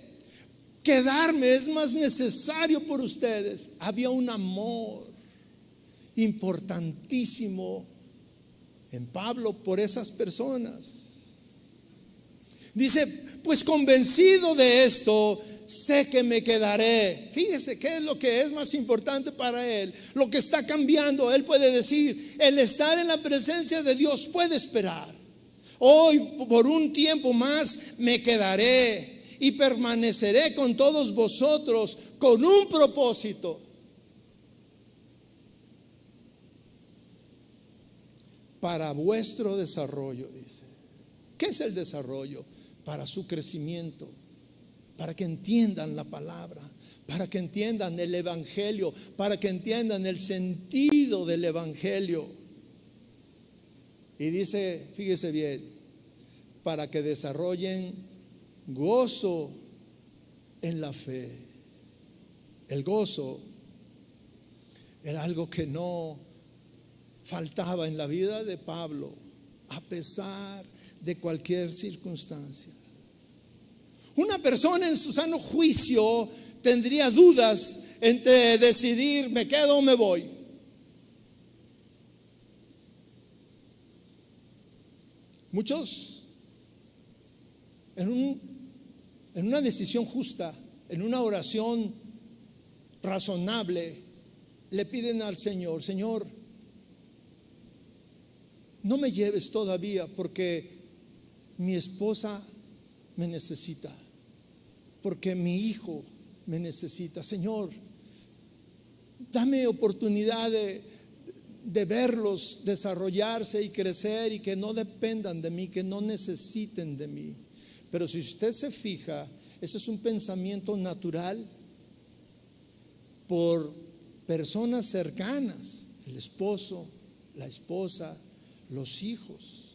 quedarme es más necesario por ustedes. Había un amor importantísimo en Pablo por esas personas. Dice, pues convencido de esto, sé que me quedaré. Fíjese qué es lo que es más importante para él, lo que está cambiando. Él puede decir, el estar en la presencia de Dios puede esperar. Hoy por un tiempo más me quedaré y permaneceré con todos vosotros con un propósito: para vuestro desarrollo. Dice, ¿qué es el desarrollo? Para su crecimiento, para que entiendan la palabra, para que entiendan el evangelio, para que entiendan el sentido del evangelio. Y dice, fíjese bien, para que desarrollen gozo en la fe. El gozo era algo que no faltaba en la vida de Pablo, a pesar de cualquier circunstancia. Una persona en su sano juicio tendría dudas entre decidir, me quedo o me voy. Muchos en una decisión justa, en una oración razonable, le piden al Señor, Señor, no me lleves todavía porque mi esposa me necesita, porque mi hijo me necesita. Señor, dame oportunidad de verlos desarrollarse y crecer y que no dependan de mí, que no necesiten de mí. Pero si usted se fija, ese es un pensamiento natural por personas cercanas, el esposo, la esposa, los hijos.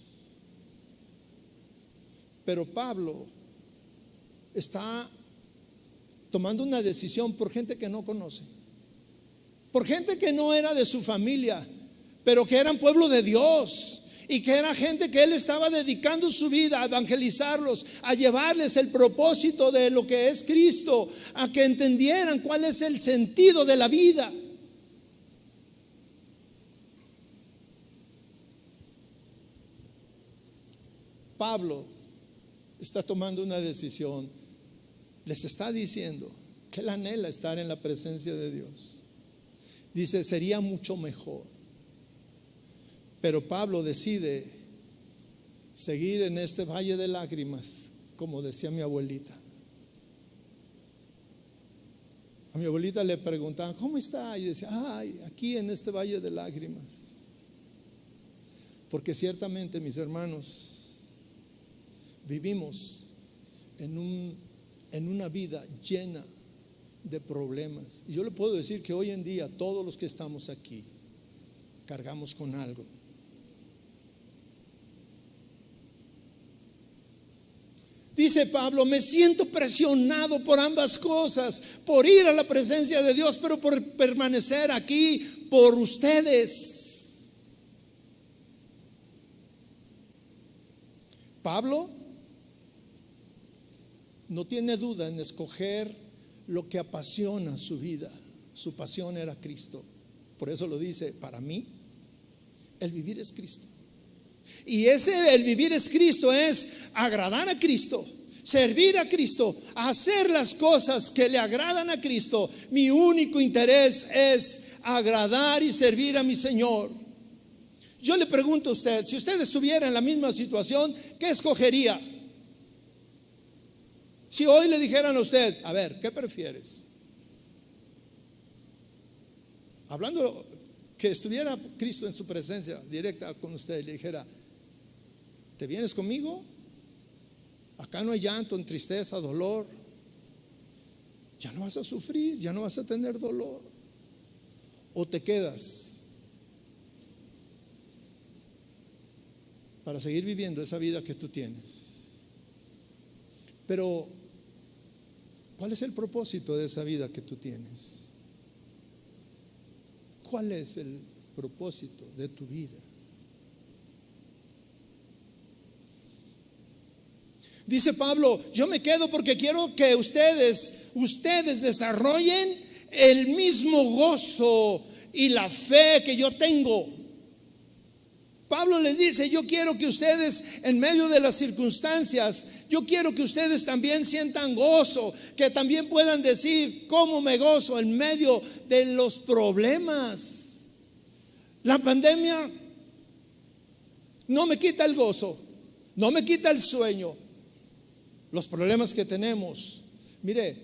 Pero Pablo está tomando una decisión por gente que no conoce, por gente que no era de su familia, pero que eran pueblo de Dios y que era gente que él estaba dedicando su vida a evangelizarlos, a llevarles el propósito de lo que es Cristo, a que entendieran cuál es el sentido de la vida. Pablo está tomando una decisión. Les está diciendo que él anhela estar en la presencia de Dios. Dice, sería mucho mejor. Pero Pablo decide seguir en este valle de lágrimas, como decía mi abuelita. A mi abuelita le preguntaban, ¿cómo está? Y decía, ay, aquí en este valle de lágrimas. Porque ciertamente, mis hermanos, vivimos en una vida llena de problemas. Y yo le puedo decir que hoy en día todos los que estamos aquí cargamos con algo. Dice Pablo, me siento presionado por ambas cosas, por ir a la presencia de Dios, pero por permanecer aquí por ustedes. Pablo no tiene duda en escoger lo que apasiona su vida. Su pasión era Cristo. Por eso lo dice, para mí el vivir es Cristo. Y el vivir es Cristo es agradar a Cristo, servir a Cristo, hacer las cosas que le agradan a Cristo. Mi único interés es agradar y servir a mi Señor. Yo le pregunto a usted, si usted estuviera en la misma situación, ¿qué escogería? Si hoy le dijeran a usted, a ver, ¿qué prefieres? Hablando que estuviera Cristo en su presencia directa con usted y le dijera, ¿te vienes conmigo? Acá no hay llanto, ni tristeza, dolor. Ya no vas a sufrir, ya no vas a tener dolor. ¿O te quedas para seguir viviendo esa vida que tú tienes? Pero ¿cuál es el propósito de esa vida que tú tienes? ¿Cuál es el propósito de tu vida? Dice Pablo, yo me quedo porque quiero que ustedes desarrollen el mismo gozo y la fe que yo tengo. Pablo les dice, yo quiero que ustedes en medio de las circunstancias, yo quiero que ustedes también sientan gozo, que también puedan decir cómo me gozo en medio de los problemas. La pandemia no me quita el gozo, no me quita el sueño. Los problemas que tenemos, mire,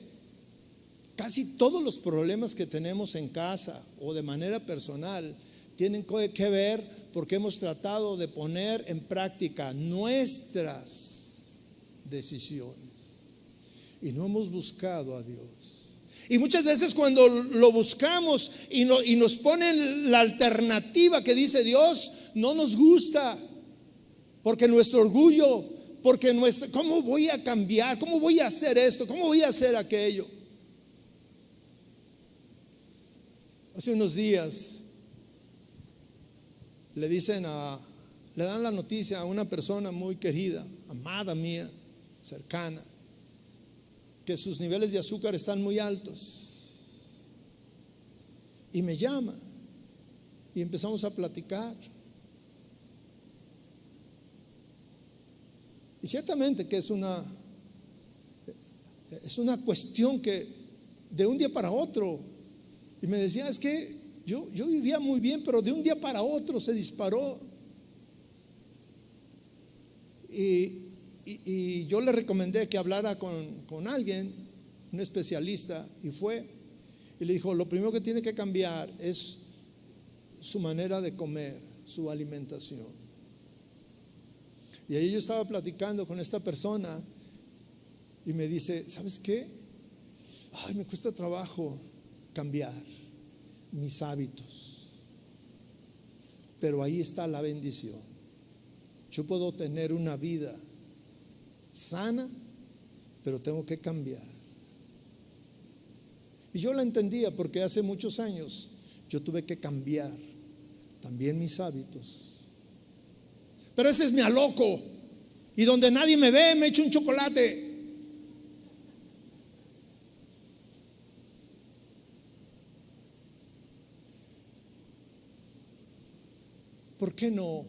casi todos los problemas que tenemos en casa o de manera personal tienen que ver porque hemos tratado de poner en práctica nuestras decisiones y no hemos buscado a Dios. Y muchas veces cuando lo buscamos y nos ponen la alternativa que dice Dios, no nos gusta, porque nuestro orgullo, porque ¿cómo voy a cambiar? ¿Cómo voy a hacer esto? ¿Cómo voy a hacer aquello? Hace unos días le dan la noticia a una persona muy querida, amada mía, cercana, que sus niveles de azúcar están muy altos. Y me llama y empezamos a platicar. Y ciertamente que es una cuestión que de un día para otro. Y me decía, es que yo vivía muy bien, pero de un día para otro se disparó. Y y yo le recomendé que hablara con alguien, un especialista, y fue. Y le dijo, lo primero que tiene que cambiar es su manera de comer, su alimentación. Y ahí yo estaba platicando con esta persona y me dice, ¿sabes qué? Ay, me cuesta trabajo cambiar mis hábitos, pero ahí está la bendición. Yo puedo tener una vida sana, pero tengo que cambiar. Y yo la entendía porque hace muchos años yo tuve que cambiar también mis hábitos. Pero ese es mi aloco, y donde nadie me ve me echo un chocolate. ¿Por qué no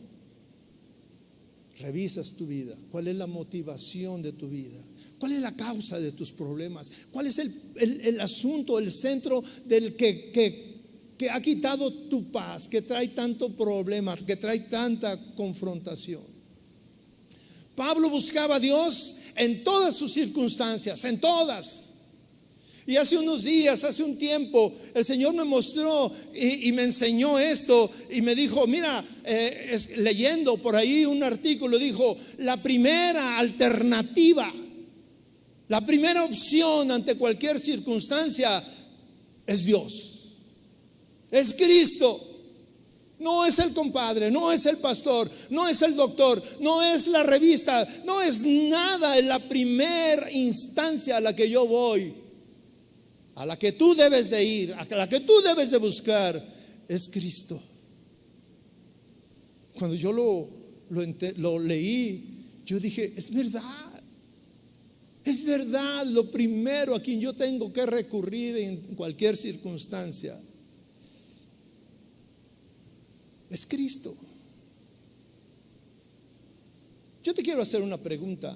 revisas tu vida? ¿Cuál es la motivación de tu vida? ¿Cuál es la causa de tus problemas? ¿Cuál es el asunto, el centro del que ha quitado tu paz, que trae tanto problema, que trae tanta confrontación? Pablo buscaba a Dios en todas sus circunstancias, en todas. Y hace unos días, hace un tiempo, el Señor me mostró y me enseñó esto y me dijo, mira, leyendo por ahí un artículo, dijo, la primera alternativa, la primera opción ante cualquier circunstancia es Dios, es Cristo. No es el compadre, no es el pastor, no es el doctor, no es la revista, no es nada. En la primera instancia a la que yo voy, a la que tú debes de ir, a la que tú debes de buscar, es Cristo. Cuando yo lo leí, yo dije, es verdad, lo primero a quien yo tengo que recurrir en cualquier circunstancia es Cristo. Yo te quiero hacer una pregunta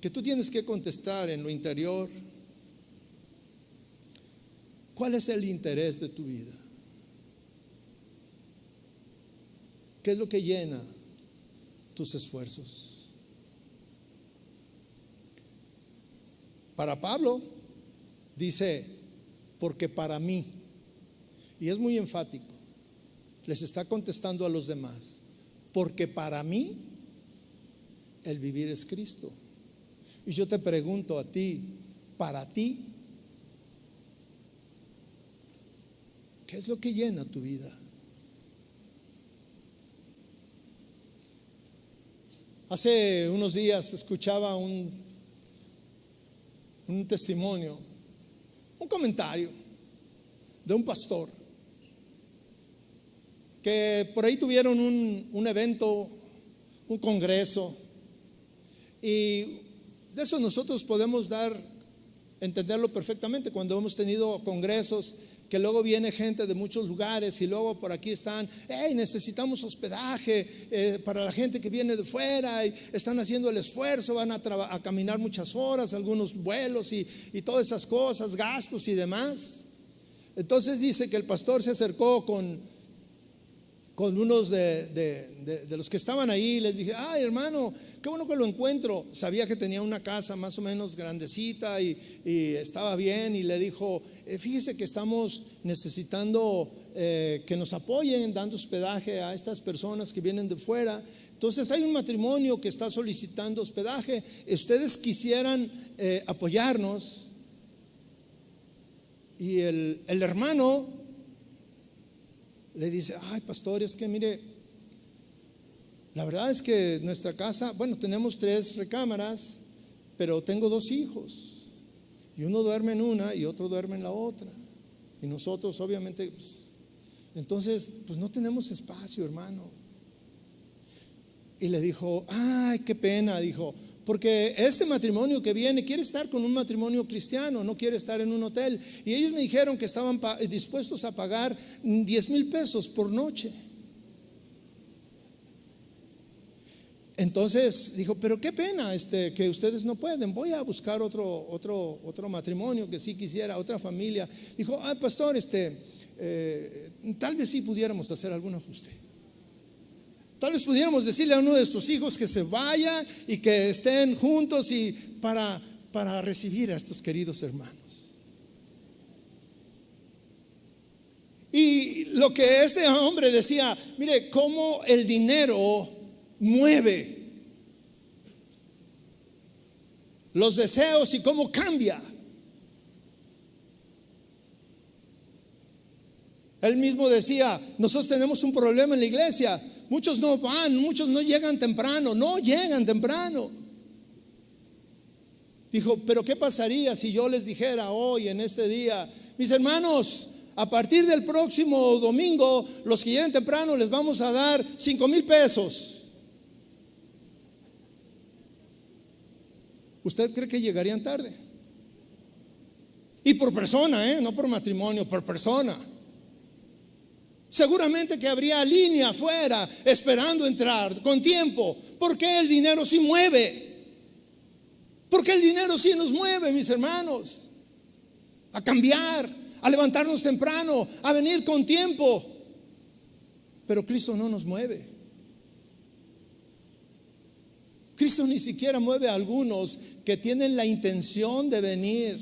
que tú tienes que contestar en lo interior. ¿Cuál es el interés de tu vida? ¿Qué es lo que llena tus esfuerzos? Para Pablo dice, porque para mí, y es muy enfático, les está contestando a los demás, porque para mí el vivir es Cristo. Y yo te pregunto a ti, para ti, ¿qué es lo que llena tu vida? Hace unos días escuchaba un testimonio, un comentario de un pastor que por ahí tuvieron un evento, un congreso, y de eso nosotros podemos entenderlo perfectamente cuando hemos tenido congresos, que luego viene gente de muchos lugares y luego por aquí están, necesitamos hospedaje para la gente que viene de fuera, y están haciendo el esfuerzo, van a caminar muchas horas, algunos vuelos y todas esas cosas, gastos y demás. Entonces dice que el pastor se acercó con unos de los que estaban ahí. Les dije, ay hermano, qué bueno que lo encuentro. Sabía que tenía una casa más o menos grandecita y estaba bien, y le dijo, fíjese que estamos necesitando que nos apoyen dando hospedaje a estas personas que vienen de fuera. Entonces hay un matrimonio que está solicitando hospedaje, ustedes quisieran apoyarnos. Y el hermano le dice, ay pastor, es que mire, la verdad es que nuestra casa, bueno, tenemos 3 recámaras, pero tengo 2 hijos, y uno duerme en una y otro duerme en la otra, y nosotros obviamente entonces pues no tenemos espacio, hermano. Y le dijo, ay, qué pena, dijo, porque este matrimonio que viene quiere estar con un matrimonio cristiano, no quiere estar en un hotel. Y ellos me dijeron que estaban dispuestos a pagar 10,000 pesos por noche. Entonces dijo, pero qué pena que ustedes no pueden, voy a buscar otro matrimonio que sí quisiera, otra familia. Dijo, ay pastor, tal vez sí pudiéramos hacer algún ajuste. Tal vez pudiéramos decirle a uno de nuestros hijos que se vaya y que estén juntos y para recibir a estos queridos hermanos. Y lo que este hombre decía, mire cómo el dinero mueve los deseos y cómo cambia. Él mismo decía, nosotros tenemos un problema en la iglesia. Muchos no van, muchos no llegan temprano. Dijo, pero ¿qué pasaría si yo les dijera hoy, en este día, mis hermanos, a partir del próximo domingo, los que lleguen temprano les vamos a dar 5,000 pesos? ¿Usted cree que llegarían tarde? Y por persona, no por matrimonio, por persona. Seguramente que habría línea afuera esperando entrar con tiempo. Porque el dinero sí mueve. Porque el dinero sí nos mueve, mis hermanos, a cambiar, a levantarnos temprano, a venir con tiempo. Pero Cristo no nos mueve. Cristo ni siquiera mueve a algunos que tienen la intención de venir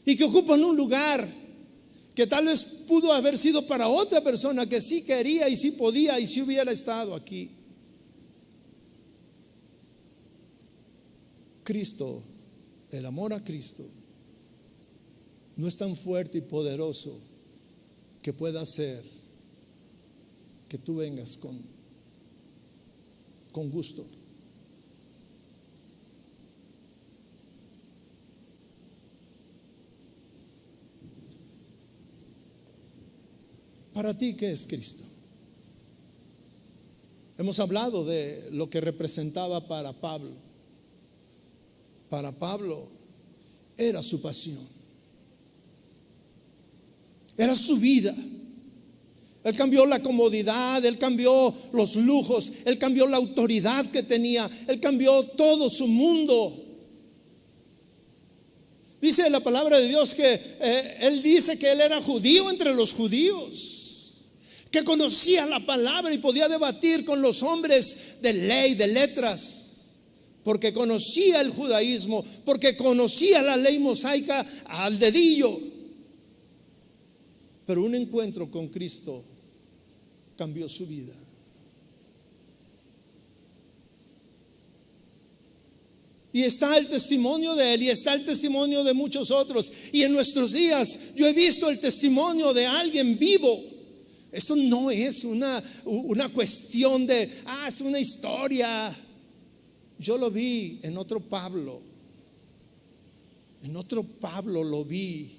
y que ocupan un lugar que tal vez pudo haber sido para otra persona que sí quería y sí podía y sí hubiera estado aquí. Cristo, el amor a Cristo, no es tan fuerte y poderoso que pueda hacer que tú vengas con gusto. Para ti, ¿qué es Cristo? Hemos hablado de lo que representaba para Pablo. Para Pablo era su pasión, era su vida. Él cambió la comodidad, él cambió los lujos, él cambió la autoridad que tenía, él cambió todo su mundo. Dice la palabra de Dios que él dice que él era judío entre los judíos, que conocía la palabra y podía debatir con los hombres de ley, de letras, porque conocía el judaísmo, porque conocía la ley mosaica al dedillo. Pero un encuentro con Cristo cambió su vida. Y está el testimonio de él y está el testimonio de muchos otros. Y en nuestros días yo he visto el testimonio de alguien vivo. Esto no es una cuestión de, es una historia. Yo lo vi en otro Pablo. En otro Pablo lo vi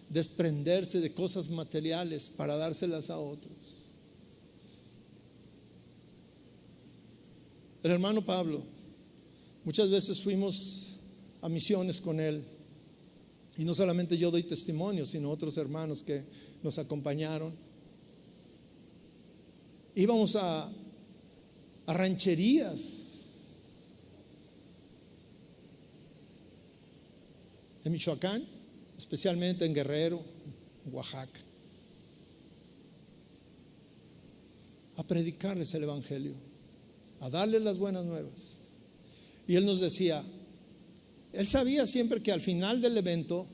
desprenderse de cosas materiales para dárselas a otros. El hermano Pablo, muchas veces fuimos a misiones con él. Y no solamente yo doy testimonio, sino otros hermanos que nos acompañaron. Íbamos a rancherías en Michoacán, especialmente en Guerrero, en Oaxaca, a predicarles el evangelio, a darles las buenas nuevas. Y él nos decía, él sabía siempre que al final del evento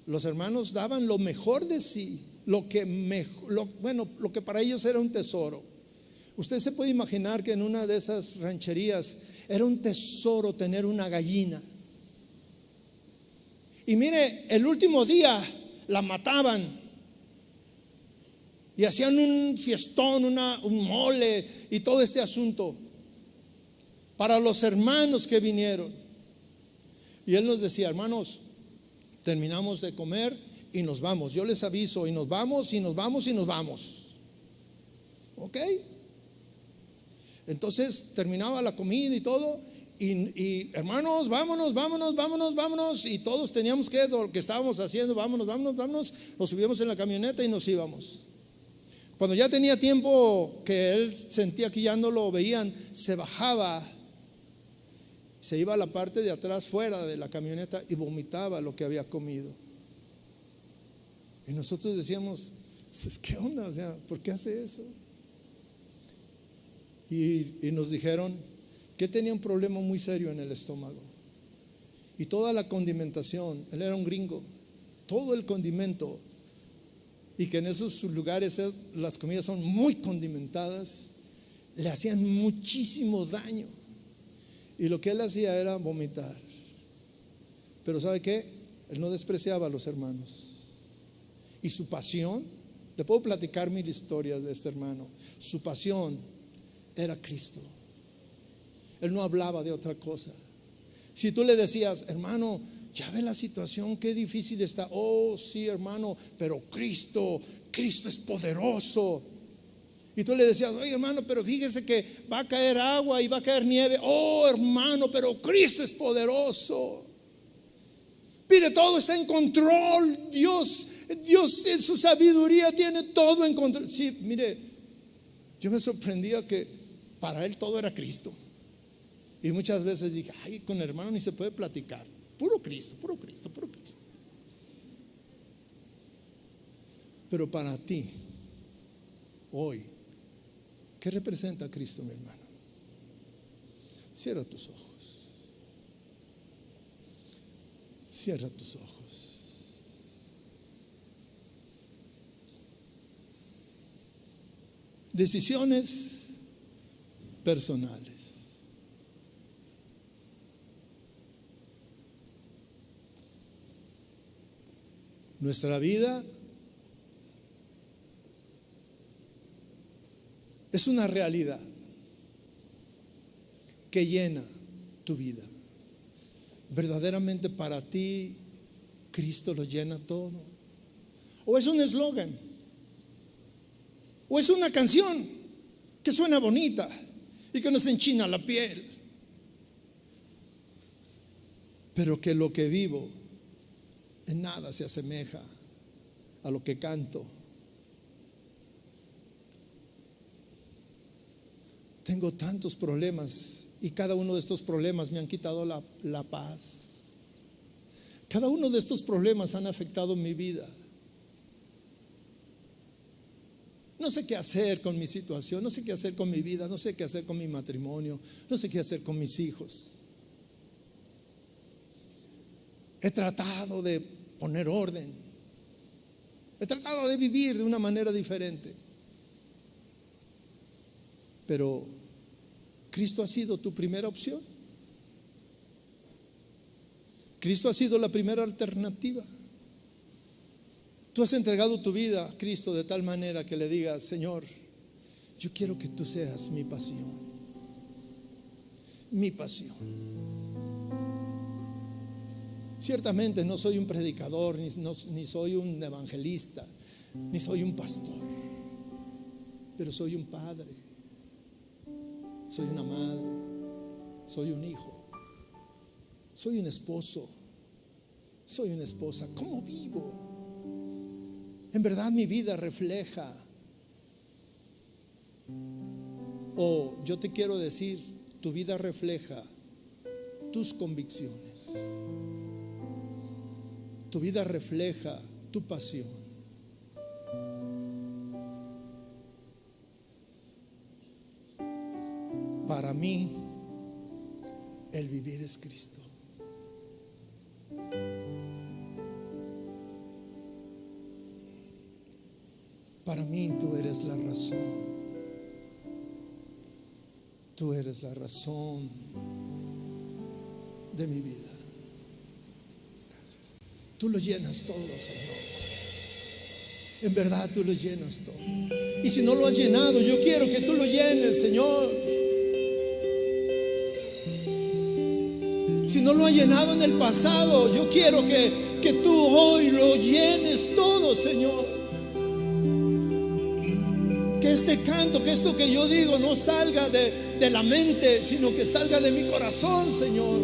los hermanos daban lo mejor de sí, lo que para ellos era un tesoro. Usted se puede imaginar que en una de esas rancherías era un tesoro tener una gallina. Y mire, el último día la mataban y hacían un fiestón, un mole y todo este asunto para los hermanos que vinieron. Y él nos decía, hermanos, terminamos de comer y nos vamos. Yo les aviso, y nos vamos, y nos vamos, y nos vamos. ¿Ok? Entonces terminaba la comida y todo. Y hermanos, vámonos. Y todos teníamos que, lo que estábamos haciendo, vámonos. Nos subíamos en la camioneta y nos íbamos. Cuando ya tenía tiempo que él sentía que ya no lo veían, se bajaba, se iba a la parte de atrás, fuera de la camioneta, y vomitaba lo que había comido. Y nosotros decíamos, Dices, ¿qué onda? O sea, ¿por qué hace eso? Y nos dijeron que tenía un problema muy serio en el estómago. Y toda la condimentación, él era un gringo, todo el condimento, y que en esos lugares las comidas son muy condimentadas, le hacían muchísimo daño. Y lo que él hacía era vomitar. Pero ¿sabe qué? Él no despreciaba a los hermanos. Y su pasión, le puedo platicar mil historias de este hermano. Su pasión era Cristo. Él no hablaba de otra cosa. Si tú le decías, hermano, ya ve la situación, qué difícil está. Oh, sí, hermano, pero Cristo es poderoso. Y tú le decías, oye, hermano, pero fíjese que va a caer agua y va a caer nieve. Oh, hermano, pero Cristo es poderoso. Mire, todo está en control. Dios en su sabiduría tiene todo en control. Sí, mire, yo me sorprendía que para él todo era Cristo. Y muchas veces dije, ay, con el hermano ni se puede platicar. Puro Cristo, puro Cristo, puro Cristo. Pero para ti, hoy, ¿qué representa Cristo, mi hermano? Cierra tus ojos. Cierra tus ojos. Decisiones personales. Nuestra vida es una realidad que llena tu vida. Verdaderamente para ti Cristo lo llena todo. O es un eslogan, o es una canción que suena bonita y que nos enchina la piel, pero que lo que vivo en nada se asemeja a lo que canto. Tengo tantos problemas y cada uno de estos problemas me han quitado la paz. Cada uno de estos problemas han afectado mi vida. No sé qué hacer con mi situación, no sé qué hacer con mi vida, no sé qué hacer con mi matrimonio, no sé qué hacer con mis hijos. He tratado de poner orden. He tratado de vivir de una manera diferente. Pero ¿Cristo ha sido tu primera opción? ¿Cristo ha sido la primera alternativa? Tú has entregado tu vida a Cristo de tal manera que le digas, Señor, yo quiero que tú seas mi pasión. Mi pasión. Ciertamente no soy un predicador, ni soy un evangelista, ni soy un pastor, pero soy un padre, soy una madre, soy un hijo, soy un esposo, soy una esposa. ¿Cómo vivo? En verdad mi vida refleja, o yo te quiero decir, tu vida refleja tus convicciones. Tu vida refleja tu pasión. Para mí, el vivir es Cristo. Para mí tú eres la razón. Tú eres la razón de mi vida. Tú lo llenas todo, Señor. En verdad tú lo llenas todo. Y si no lo has llenado, yo quiero que tú lo llenes, Señor. Si no lo has llenado en el pasado, yo quiero que tú hoy lo llenes todo, Señor. Que este canto, que esto que yo digo no salga de la mente, sino que salga de mi corazón, Señor.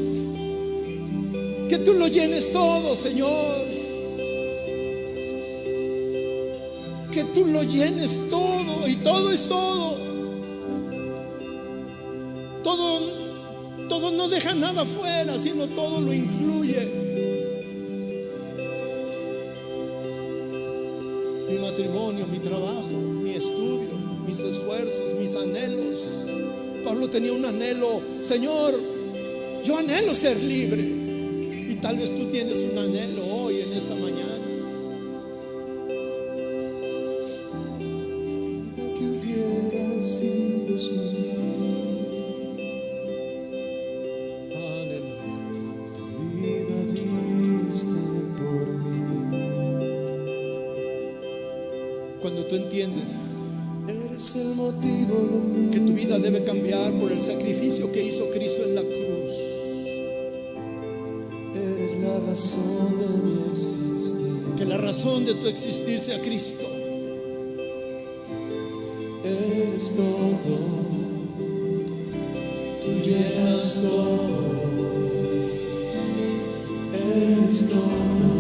Que tú lo llenes todo, Señor. Que tú lo llenes todo. Y todo es todo. Todo no deja nada fuera, sino todo lo incluye. Mi matrimonio, mi trabajo, mi estudio, mis esfuerzos, mis anhelos. Pablo tenía un anhelo: Señor, yo anhelo ser libre. Y tal vez tú tienes un anhelo hoy, en esta mañana. Que hubiera sido sin ti. Aleluya. Vida diste por mí. Cuando tú entiendes Eres el motivo de mí. que tu vida debe cambiar por el sacrificio que hizo Cristo en la cruz, Eres la razón de mi existir. que la razón de tu existir sea Cristo. Eres todo. Tú llenas todo. Eres todo.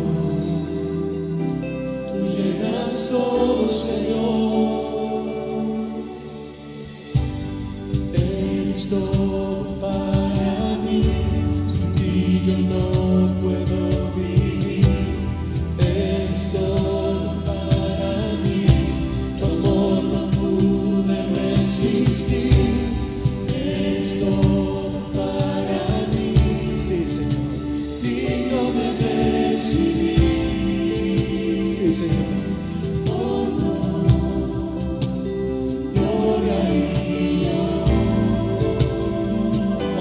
Tú llenas todo, Señor. Eres todo para mí. Sin ti yo no puedo vivir. Eres todo para mí. Tu amor no pude resistir. Eres todo para mí. Sí, Señor. Digno de recibir. Sí, Señor.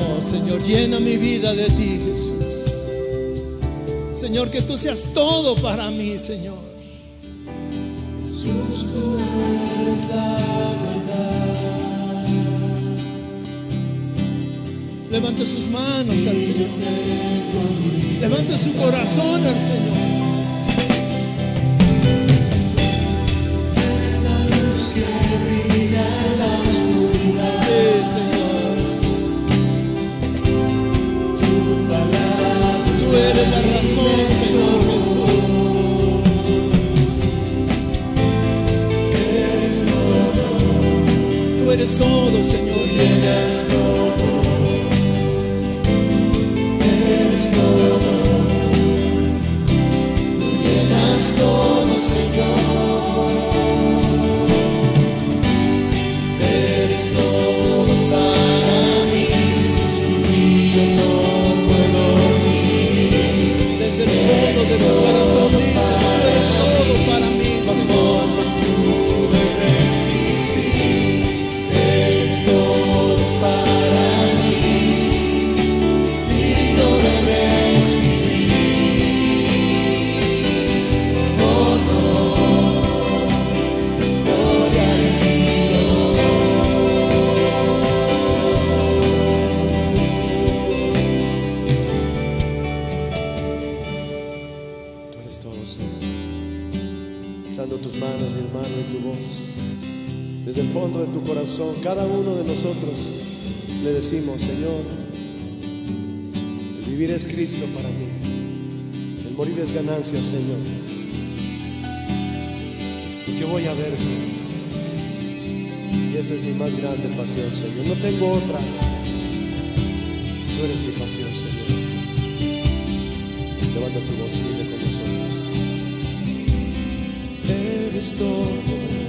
Oh, Señor, llena mi vida de ti, Jesús. Señor, que tú seas todo para mí, Señor. Jesús, tú eres la verdad. Levante sus manos al Señor. Levante su corazón al Señor. La luz que brilla en la oscuridad. Sí, Señor. Tu palabra es Tú eres la razón, Señor Jesús. Eres todo. Tú eres todo, Señor Jesús. Eres todo. Eres todo. Tú llenas todo, Señor. Eres todo para mí. Sin ti yo no puedo vivir. Desde el fondo de tu corazón dice que tú eres todo para mí, Tu Señor. amor no pude resistir. Eres todo para mí. Digno de recibir. Oh no, gloria a Tú eres todo, Señor. Alzando tus manos, mi hermano, y tu voz. Desde el fondo de tu corazón, cada uno de nosotros le decimos: Señor, el vivir es Cristo para mí. El morir es ganancia, Señor. ¿Y qué voy a ver? Y esa es mi más grande pasión, Señor. No tengo otra. Tú eres mi pasión, Señor. Levanta tu voz y dile con nosotros: eres todo.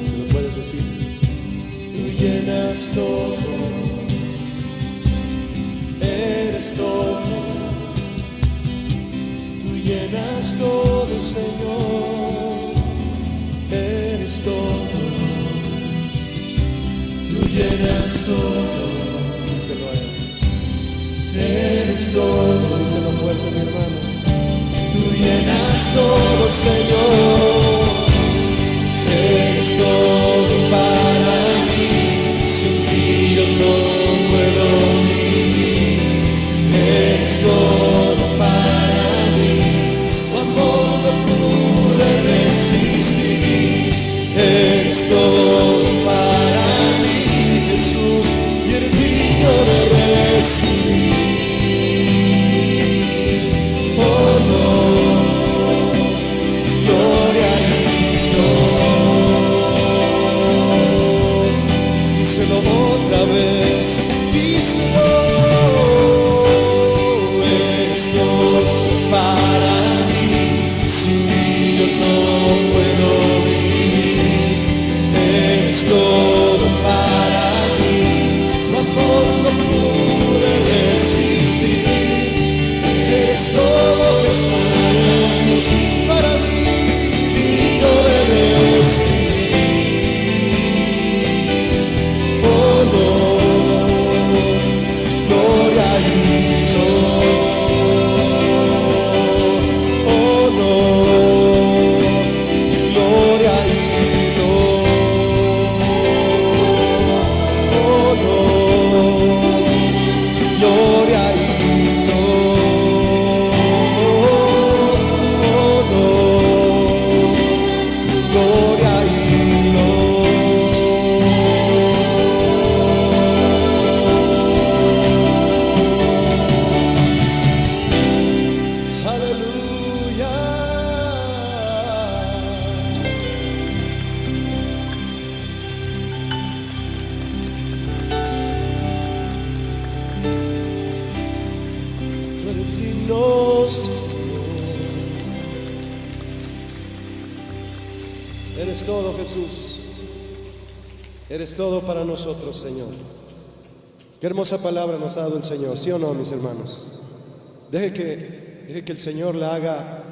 ¿Se lo puedes decir? Tú llenas todo. Eres todo. Tú llenas todo, Señor. Eres todo. Tú llenas todo. Díselo a Él. Eres todo. Díselo fuerte, mi hermano. Tú llenas todo, Señor. Eres todo para mí. Sin ti yo no puedo vivir. Eres todo para mí. Tu amor no pude resistir. Eres todo para mí, Jesús. Y eres digno de recibir. Oh no, gloria y honor. Díselo otra vez, díselo. Eres todo para mí. Sin ti yo no puedo vivir. sin nos. Eres todo, Jesús. Eres todo para nosotros, Señor. Qué hermosa palabra nos ha dado el Señor, ¿sí o no, mis hermanos? Deje que el Señor la haga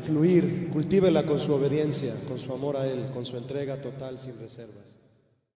fluir, cultívela con su obediencia, con su amor a Él, con su entrega total sin reservas.